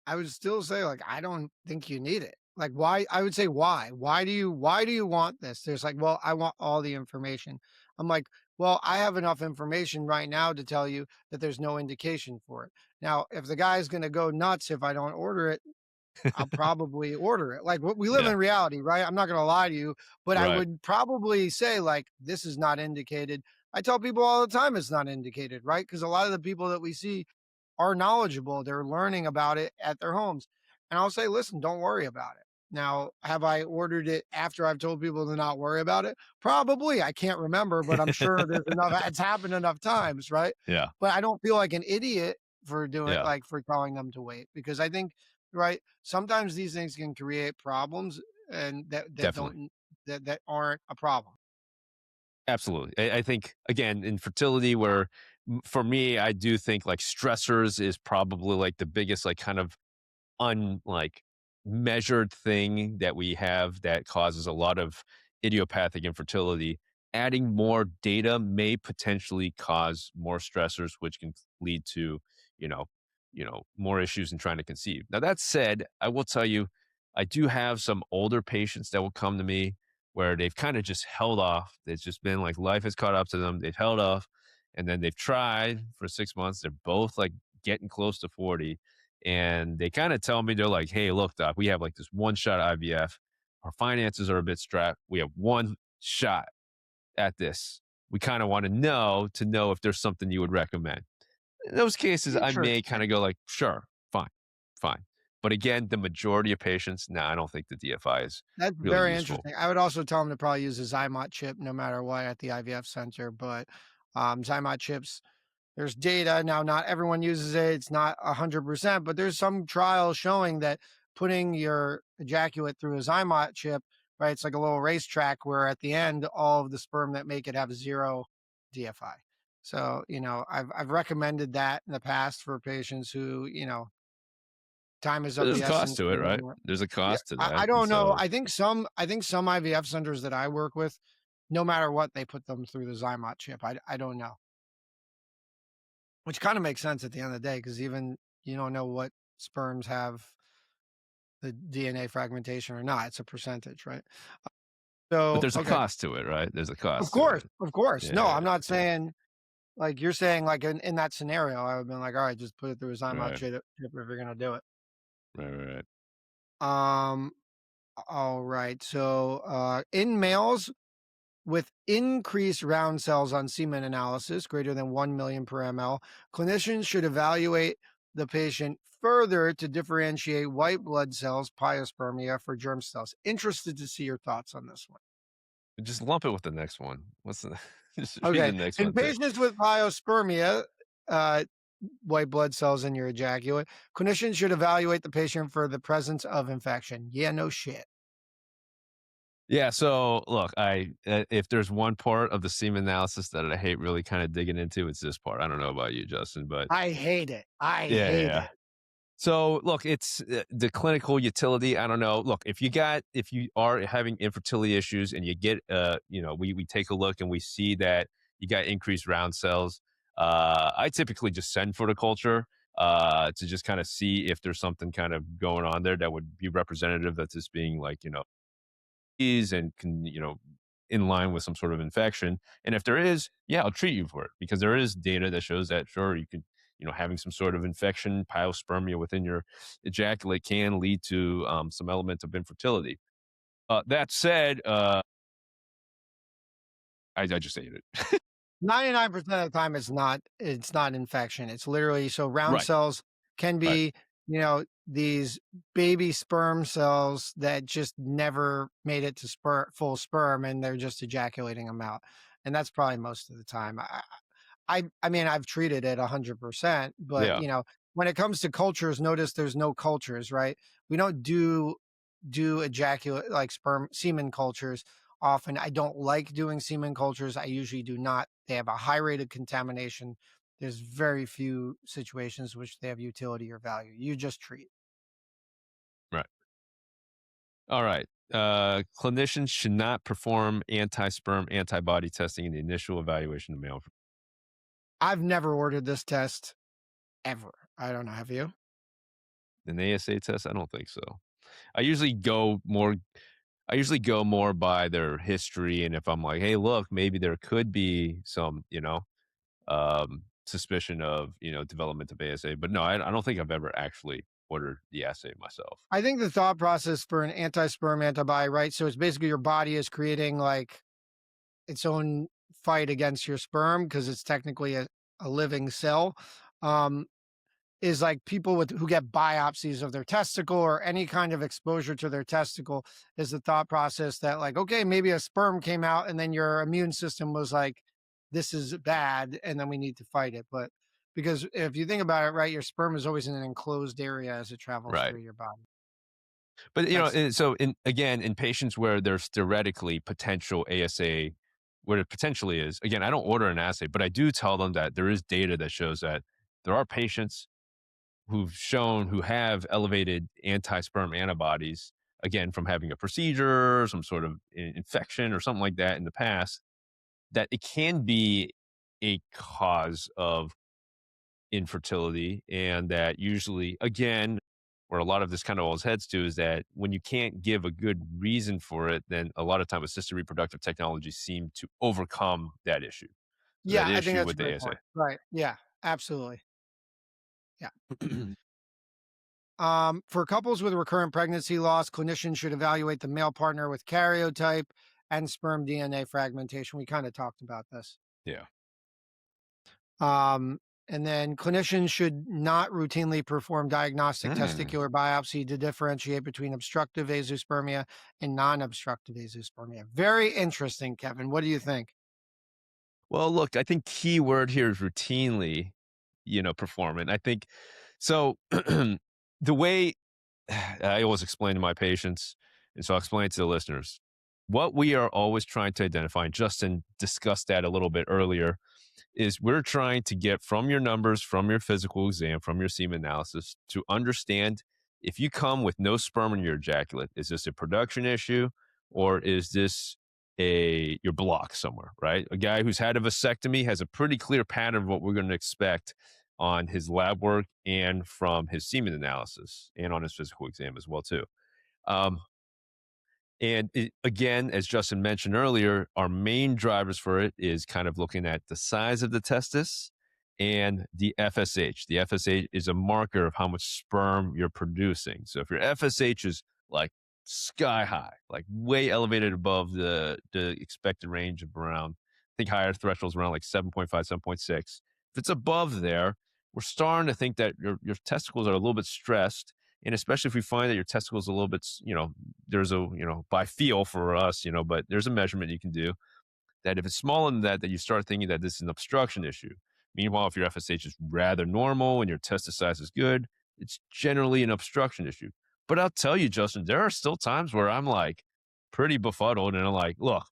I would still say, like, I don't think you need it. Like, why? I would say, why? Why do you want this? There's like, well, I want all the information. I'm like, well, I have enough information right now to tell you that there's no indication for it. Now, if the guy's going to go nuts if I don't order it, I'll probably order it. Like, we live Yeah, in reality, right? I'm not going to lie to you, but I right. would probably say, like, this is not indicated. I tell people all the time it's not indicated, right? Because a lot of the people that we see are knowledgeable. They're learning about it at their homes. And I'll say, listen, don't worry about it. Now, have I ordered it after I've told people to not worry about it? Probably. I can't remember, but I'm sure there's enough, it's happened enough times, right? Yeah, But I don't feel like an idiot for doing, yeah, like, for telling them to wait because I think, right, sometimes these things can create problems and that definitely. don't, that aren't a problem. Absolutely. I think again in fertility, where for me, I do think like stressors is probably like the biggest, like kind of unlike measured thing that we have that causes a lot of idiopathic infertility. Adding more data may potentially cause more stressors, which can lead to, you know, more issues in trying to conceive. Now that said, I will tell you, I do have some older patients that will come to me where they've kind of just held off. It's just been like life has caught up to them. They've held off, and then they've tried for 6 months. They're both like getting close to 40, and they kind of tell me, they're like, hey, look, doc, we have like this one shot IVF. Our finances are a bit strapped. We have one shot at this. We kind of want to know if there's something you would recommend. In those cases, I may kind Interesting. of go like, sure, fine, fine. But again, the majority of patients, no, I don't think the DFI is That's really very useful. interesting. I would also tell them to probably use a Zymot chip no matter what at the IVF center, but, Zymot chips, there's data. Now, not everyone uses it. It's not 100%, but there's some trials showing that putting your ejaculate through a Zymot chip, right? It's like a little racetrack where at the end, all of the sperm that make it have 0 DFI. So, I've recommended that in the past for patients who, time is But of there's a the cost essence. to it, They right? want. There's a Yeah, cost to I that. And don't know. so, I think some IVF centers that I work with, no matter what, they put them through the Zymot chip. I don't know, which kind of makes sense at the end of the day because even you don't know what sperms have the DNA fragmentation or not. It's a percentage, right? but So, there's a okay. cost to it, right? There's a Of cost to course, it. of course. No, Yeah, I'm not yeah. saying like you're saying, like in that scenario, I would have been like, all right, just put it through a Zymot Right, chip if you're gonna do it. right. Um, all right. So, in males, with increased round cells on semen analysis greater than 1 million per ml, clinicians should evaluate the patient further to differentiate white blood cells, pyospermia, for germ cells. Interested to see your thoughts on this one. Just lump it with the next one. What's the just read the Okay. next In one too. patients with pyospermia, uh, white blood cells in your ejaculate, clinicians should evaluate the patient for the presence of infection. Yeah, no shit. Yeah, so look, if there's one part of the semen analysis that I hate really kind of digging into, it's this part. I don't know about you, Justin, but I hate it. I yeah, hate yeah. it. So look, it's the clinical utility. I don't know. Look, if you are having infertility issues and you get, we take a look and we see that you got increased round cells. I typically just send for the culture to just kind of see if there's something kind of going on there that would be representative that's just being like, disease and can, in line with some sort of infection. And if there is, yeah, I'll treat you for it because there is data that shows that sure you could, having some sort of infection, pyospermia within your ejaculate can lead to some element of infertility. That said, I just ate it. 99% of the time it's not infection. It's literally so round Right, cells can right. be, these baby sperm cells that just never made it to full sperm and they're just ejaculating them out. And that's probably most of the time. I mean, I've treated it 100%, but, Yeah, when it comes to cultures, notice there's no cultures, right? We don't do ejaculate like sperm semen cultures often. I don't like doing semen cultures. I usually do not. They have a high rate of contamination. There's very few situations which they have utility or value. You just treat. right. All right. Clinicians should not perform anti-sperm antibody testing in the initial evaluation of male. I've never ordered this test ever. I don't know. Have you? An ASA test? I don't think so. I usually go more I usually go more by their history, and if I'm like, "Hey, look, maybe there could be some, suspicion of, development of ASA," but no, I don't think I've ever actually ordered the assay myself. I think the thought process for an anti-sperm antibody, right? So it's basically your body is creating like its own fight against your sperm because it's technically a living cell. Um, is like people with who get biopsies of their testicle or any kind of exposure to their testicle is the thought process that like, okay, maybe a sperm came out and then your immune system was like, this is bad and then we need to fight it. But because if you think about it, right, your sperm is always in an enclosed area as it travels Right. through your body. But, That's so in patients where there's theoretically potential ASA, where it potentially is, again, I don't order an assay, but I do tell them that there is data that shows that there are patients who have elevated anti-sperm antibodies, again, from having a procedure, some sort of infection or something like that in the past, that it can be a cause of infertility. And that usually, again, where a lot of this kind of always heads to is that when you can't give a good reason for it, then a lot of time assisted reproductive technologies seem to overcome that issue. So that yeah, I think issue that's a with the great ASA. point. Right. Yeah, absolutely. Yeah. Yeah. For couples with recurrent pregnancy loss, clinicians should evaluate the male partner with karyotype and sperm DNA fragmentation. We kind of talked about this. Um, and then clinicians should not routinely perform diagnostic Mm. testicular biopsy to differentiate between obstructive azoospermia and non-obstructive azoospermia. Very interesting, Kevin. What do you think? Well, look, I think key word here is routinely, perform. And I think so the way I always explain to my patients, and so I'll explain it to the listeners, what we are always trying to identify, and Justin discussed that a little bit earlier, is we're trying to get from your numbers, from your physical exam, from your semen analysis to understand if you come with no sperm in your ejaculate, is this a production issue or is this your block somewhere, right? A guy who's had a vasectomy has a pretty clear pattern of what we're going to expect on his lab work and from his semen analysis and on his physical exam as well too. Um, and again, as Justin mentioned earlier, our main drivers for it is kind of looking at the size of the testis and the FSH. The FSH is a marker of how much sperm you're producing. So if your FSH is like sky high, like way elevated above the expected range of around, I think higher thresholds around like 7.5, 7.6. If it's above there, we're starting to think that your testicles are a little bit stressed. And especially if we find that your testicles are a little bit, there's a, by feel for us, but there's a measurement you can do that if it's smaller than that, that you start thinking that this is an obstruction issue. Meanwhile, if your FSH is rather normal and your testis size is good, it's generally an obstruction issue. But I'll tell you, Justin, there are still times where I'm like pretty befuddled and I'm like, look,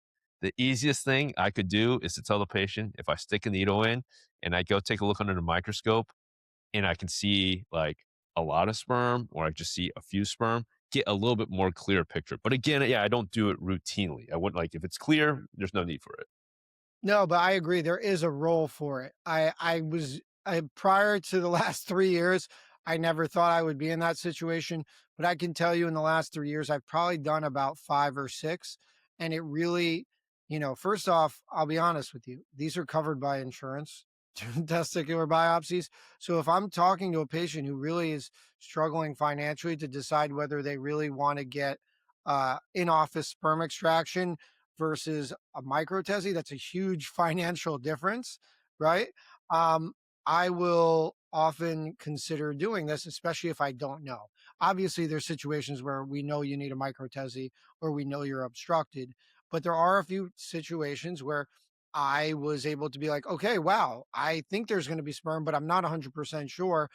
the easiest thing I could do is to tell the patient if I stick a needle in and I go take a look under the microscope and I can see like a lot of sperm or I just see a few sperm, get a little bit more clear picture. But again, yeah, I don't do it routinely. I wouldn't like if it's clear, there's no need for it. No, but I agree, there is a role for it. I prior to the last 3 years, I never thought I would be in that situation, but I can tell you in the last 3 years, I've probably done about 5 or 6, and it really first off, I'll be honest with you, these are covered by insurance, testicular biopsies. So if I'm talking to a patient who really is struggling financially to decide whether they really wanna get, in-office sperm extraction versus a microtesty, that's a huge financial difference, right? Um, I will often consider doing this, especially if I don't know. Obviously, there's situations where we know you need a microtesty or we know you're obstructed, but there are a few situations where I was able to be like, okay, wow, I think there's going to be sperm, but I'm not 100% sure,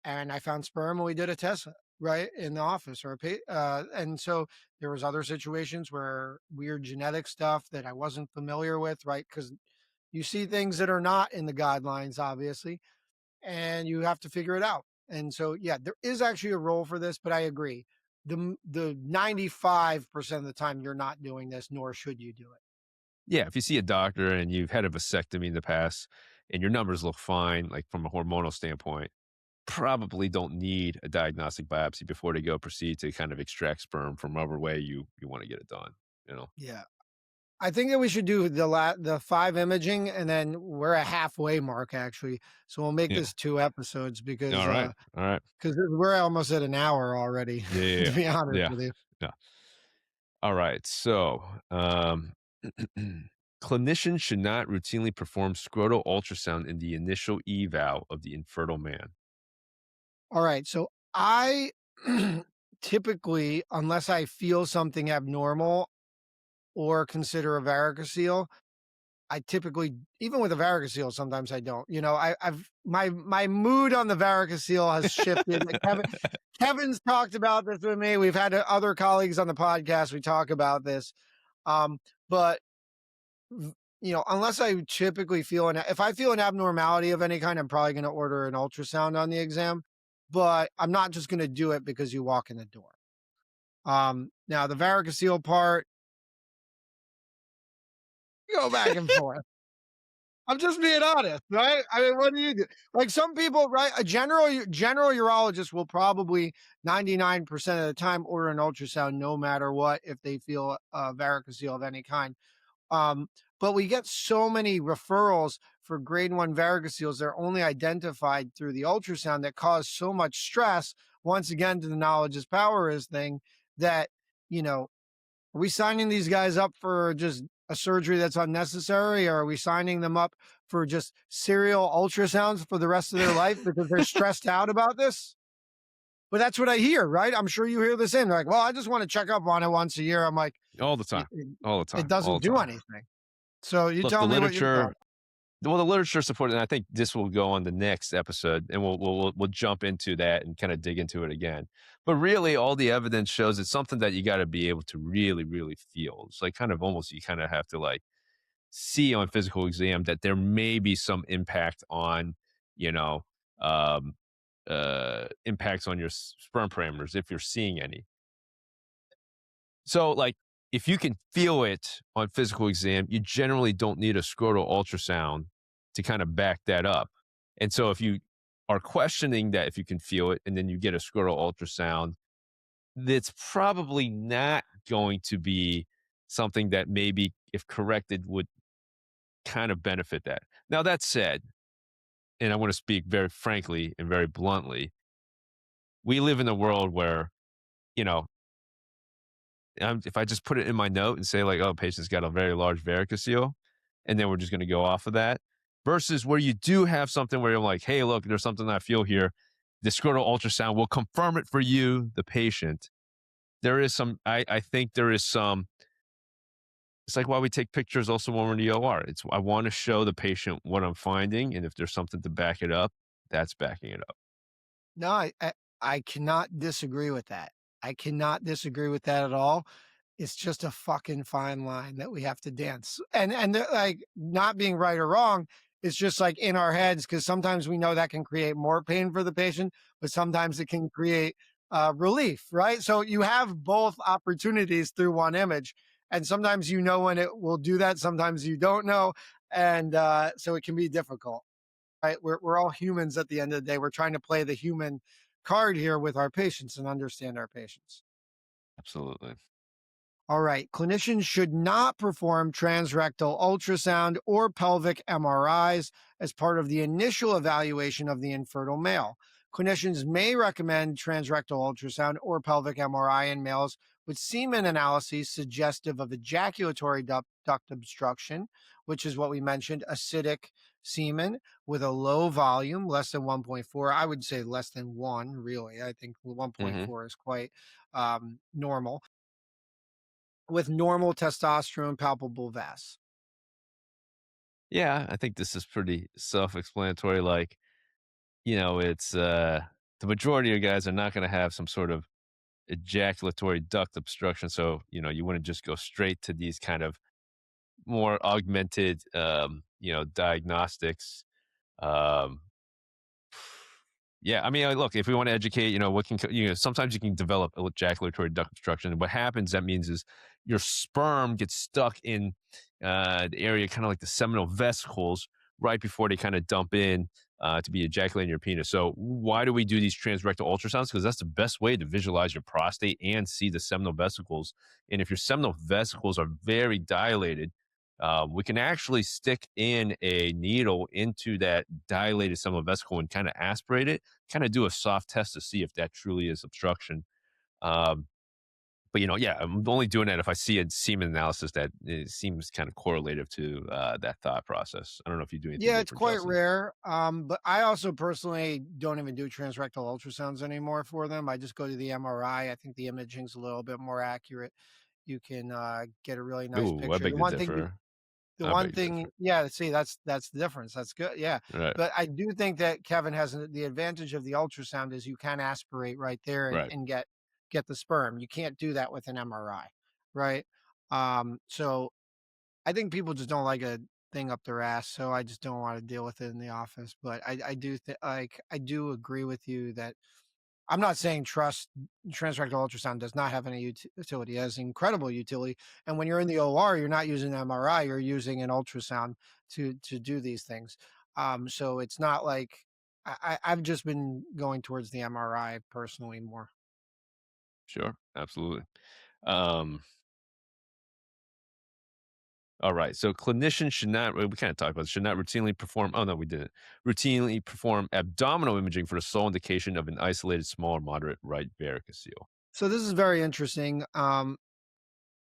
and I found sperm and we did a test right in the office and so there was other situations where weird genetic stuff that I wasn't familiar with, right? Because you see things that are not in the guidelines, obviously, and you have to figure it out. And so, yeah, there is actually a role for this, but I agree. The 95% of the time you're not doing this, nor should you do it. Yeah, if you see a doctor and you've had a vasectomy in the past and your numbers look fine, like from a hormonal standpoint, probably don't need a diagnostic biopsy before they go proceed to kind of extract sperm from whatever way you want to get it done, you know? Yeah. I think that we should do the 5 imaging, and then we're a halfway mark, actually. So we'll make Yeah. this 2 episodes All right. All right. because we're almost at an hour already, Yeah, yeah, to yeah. be honest Yeah. with you. Yeah. All right. So, clinicians should not routinely perform scrotal ultrasound in the initial eval of the infertile man. Alright, so I typically, unless I feel something abnormal or consider a varicocele, I typically, even with a varicocele, sometimes I don't. I've my mood on the varicocele has shifted. Like Kevin's talked about this with me. We've had other colleagues on the podcast. We talk about this. But unless I typically feel if I feel an abnormality of any kind, I'm probably going to order an ultrasound on the exam. But I'm not just going to do it because you walk in the door. Now the varicocele part, go back and forth. I'm just being honest, right? I mean, what do you do? Like some people, right? A general urologist will probably 99% of the time order an ultrasound no matter what if they feel a varicocele of any kind. Um, but we get so many referrals for grade 1 varicoceles. They're only identified through the ultrasound that cause so much stress. Once again, to the knowledge is power is thing that, you know, are we signing these guys up for just a surgery that's unnecessary? Or are we signing them up for just serial ultrasounds for the rest of their life because they're stressed out about this? But that's what I hear, right? I'm sure you hear the same. They're like, well, I just want to check up on it once a year. I'm like, All the it, time. it, All the it time. All doesn't the do time. anything. So you Look, tell the me what your literature thoughts. well, the literature support, and I think this will go on the next episode, and we'll jump into that and kind of dig into it again. But really, all the evidence shows it's something that you got to be able to really, really feel. It's like kind of almost you kind of have to like see on physical exam that there may be some impact on, you know, um, impacts on your sperm parameters if you're seeing any. So, like, if you can feel it on physical exam, you generally don't need a scrotal ultrasound to kind of back that up. And so, if you are questioning that, if you can feel it, and then you get a scrotal ultrasound, that's probably not going to be something that maybe, if corrected, would kind of benefit that. Now, that said, and I want to speak very frankly and very bluntly, we live in a world where, you know, if I just put it in my note and say like, "Oh, patient's got a very large varicocele," and then we're just gonna go off of that, versus where you do have something where you're like, "Hey, look, there's something I feel here. The scrotal ultrasound will confirm it for you, the patient." There is some I think there is some it's like why we take pictures also when we're in the OR. It's I wanna show the patient what I'm finding, and if there's something to back it up, that's backing it up. No, I cannot disagree with that. I cannot disagree with that at all. It's just a fucking fine line that we have to dance. And like not being right or wrong, It's just like in our heads because sometimes we know that can create more pain for the patient, but sometimes it can create relief, right? So you have both opportunities through one image. And sometimes you know when it will do that, sometimes you don't know. And so it can be difficult, right? We're all humans at the end of the day. We're trying to play the human card here with our patients and understand our patients. Absolutely. All right. Clinicians should not perform transrectal ultrasound or pelvic MRIs as part of the initial evaluation of the infertile male. Clinicians may recommend transrectal ultrasound or pelvic MRI in males with semen analyses suggestive of ejaculatory duct obstruction, which is what we mentioned, acidic semen with a low volume, less than 1.4. I would say less than one, really. I think Hmm. 1.4 is quite normal with normal testosterone palpable VAS. Yeah, I think this is pretty self-explanatory. Like, it's the majority of guys are not going to have some sort of ejaculatory duct obstruction. So, you wouldn't just go straight to these kind of more augmented, diagnostics. Um, Yeah, I mean, look, if we want to educate, what can, sometimes you can develop ejaculatory duct obstruction. What happens, that means is your sperm gets stuck in the area, kind of like the seminal vesicles, right before they kind of dump in to be ejaculating your penis. So, why do we do these transrectal ultrasounds? Because that's the best way to visualize your prostate and see the seminal vesicles. And if your seminal vesicles are very dilated, we can actually stick in a needle into that dilated seminal vesicle and kind of aspirate it, kind of do a soft test to see if that truly is obstruction. Um, but yeah, I'm only doing that if I see a semen analysis that it seems kind of correlative to that thought process. I don't know if you do anything Yeah, it's different, quite Justin. rare. But I also personally don't even do transrectal ultrasounds anymore for them. I just go to the MRI. I think the imaging's a little bit more accurate. You can get a really nice Ooh, I picture. beg to differ. The I one beg to thing, differ. yeah, see, that's the difference. That's good. Yeah. Right, But I do think that Kevin has the advantage of the ultrasound is you can aspirate right there right. and get the sperm. You can't do that with an MRI, right? So I think people just don't like a thing up their ass, so I just don't want to deal with it in the office. But I do I do agree with you that I'm not saying trust transrectal ultrasound does not have any utility. It has incredible utility. And when you're in the OR, you're not using an MRI, you're using an ultrasound to do these things. So it's not like I've just been going towards the MRI personally more. Sure, absolutely. Um, All right. So clinicians should not, we kind of talked about this, should not routinely perform, oh no, we didn't. Routinely perform abdominal imaging for the sole indication of an isolated small or moderate right varicocele. So this is very interesting.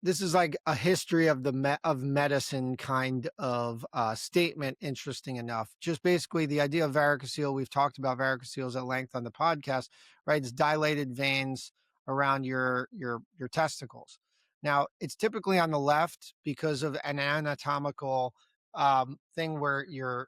This is like a history of of medicine kind of statement. Interesting enough, just basically the idea of varicocele. We've talked about varicoceles at length on the podcast, right? It's dilated veins around your testicles. Now, it's typically on the left because of an anatomical thing where your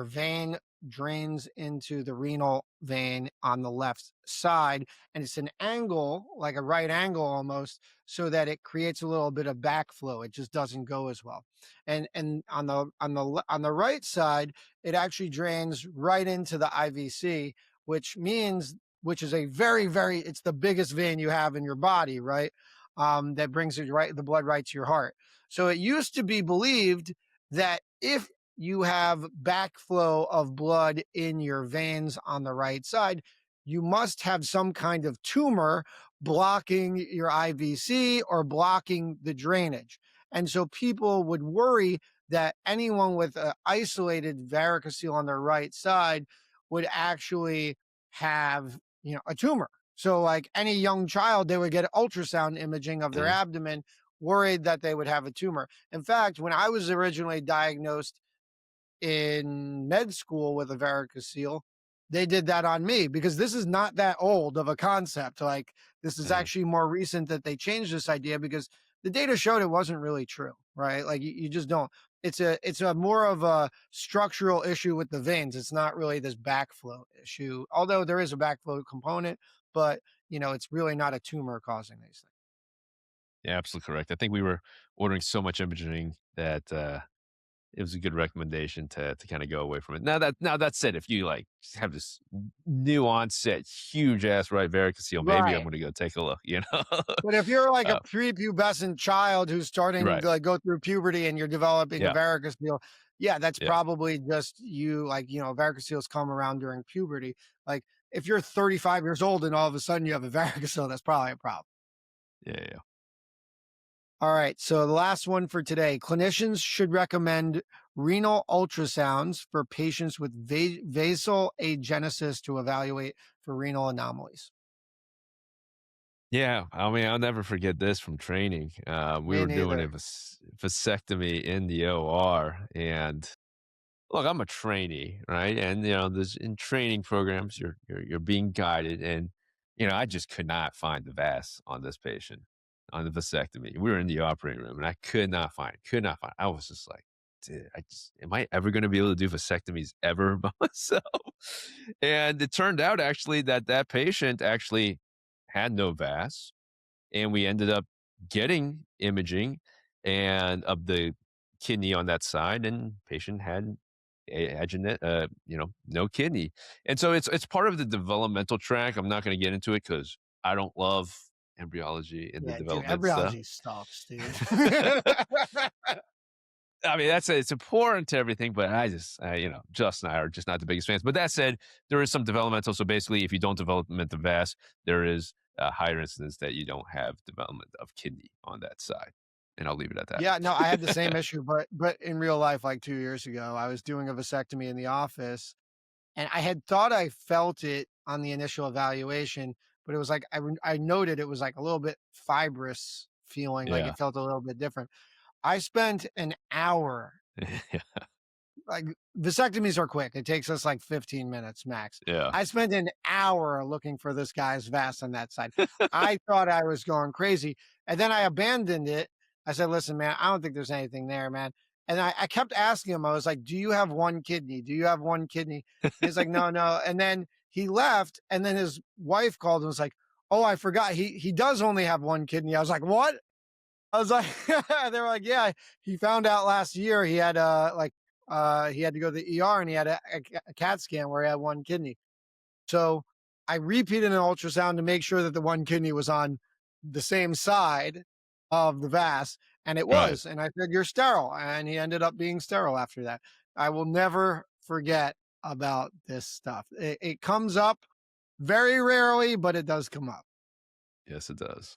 vein drains into the renal vein on the left side, and it's an angle, like a right angle almost, so that it creates a little bit of backflow. It just doesn't go as well. And on the right side, it actually drains right into the IVC, which means which is a very it's the biggest vein you have in your body, right? That brings it right the blood right to your heart. So it used to be believed that if you have backflow of blood in your veins on the right side, you must have some kind of tumor blocking your IVC or blocking the drainage. And so people would worry that anyone with an isolated varicocele on their right side would actually have, a tumor. So like any young child, they would get ultrasound imaging of their Mhm. abdomen, worried that they would have a tumor. In fact, when I was originally diagnosed in med school with a varicocele, they did that on me because this is not that old of a concept. Like this is Mhm. actually more recent that they changed this idea because the data showed it wasn't really true, right? Like you just don't. It's a more of a structural issue with the veins. It's not really this backflow issue, although there is a backflow component, but it's really not a tumor causing these things. Yeah, absolutely correct. I think we were ordering so much imaging that it was a good recommendation to kind of go away from it. Now that said, if you like have this new onset, huge ass right varicocele, maybe I'm Right. gonna go take a look, you know? But if you're like a uh, prepubescent child who's starting right. to like go through puberty and you're developing a Yeah. varicocele, yeah, that's Yeah. probably just you like, varicoceles come around during puberty. Like if you're 35 years old and all of a sudden you have a varicocele, that's probably a problem. Yeah. Yeah. All right. So the last one for today, clinicians should recommend renal ultrasounds for patients with vasal agenesis to evaluate for renal anomalies. Yeah, I mean, I'll never forget this from training. We Me were doing a neither. vasectomy in the OR, and look, I'm a trainee, right? And there's in training programs, you're being guided, and I just could not find the vas on this patient on the vasectomy. We were in the operating room, and I could not find, it, could not find. It. I was just like, dude, am I ever going to be able to do vasectomies ever by myself? And it turned out actually that patient actually had no vas, and we ended up getting imaging and of the kidney on that side, and patient had no kidney. And so it's part of the developmental track. I'm not going to get into it because I don't love embryology and the Yeah, dude, development stuff. embryology sucks, dude. I mean, it's important to everything, but Justin and I are just not the biggest fans. But that said, there is some developmental. So basically, if you don't development the vas, there is a higher incidence that you don't have development of kidney on that side. And I'll leave it at that. Yeah, no, I had the same issue, but in real life, like 2 years ago, I was doing a vasectomy in the office, and I had thought I felt it on the initial evaluation, but it was like I noted it was like a little bit fibrous feeling, like Yeah. it felt a little bit different. I spent an hour Yeah. like vasectomies are quick. It takes us like 15 minutes max. Yeah. I spent an hour looking for this guy's vest on that side. I thought I was going crazy. And then I abandoned it. I said, listen, man, I don't think there's anything there, man. And I kept asking him, I was like, do you have one kidney? Do you have one kidney? And he's like, no, no. And then he left. And then his wife called and was like, oh, I forgot. He does only have one kidney. I was like, what? I was like, they were like, yeah, he found out last year he had he had to go to the ER and he had a CAT scan where he had one kidney. So I repeated an ultrasound to make sure that the one kidney was on the same side of the vas, and it Right. was. And I said, you're sterile. And he ended up being sterile after that. I will never forget about this stuff. It comes up very rarely, but it does come up. Yes, it does.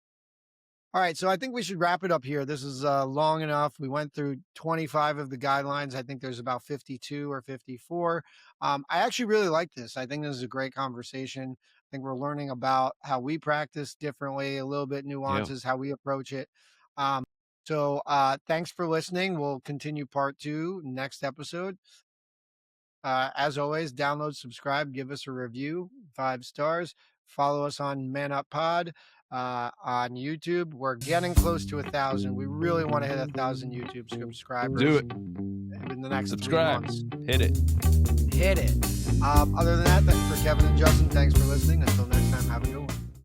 All right, so I think we should wrap it up here. This is long enough. We went through 25 of the guidelines. I think there's about 52 or 54. I actually really like this. I think this is a great conversation. I think we're learning about how we practice differently, a little bit Yeah. nuances, how we approach it. Um, thanks for listening. We'll continue part two next episode. As always, download, subscribe, give us a review, 5 stars. Follow us on Man Up Pod on YouTube. We're getting close to 1,000. We really want to hit 1,000 YouTube Do subscribers it. in the next 3 Subscribe. months. Hit it. Hit it. Other than that, for Kevin and Justin, thanks for listening. Until next.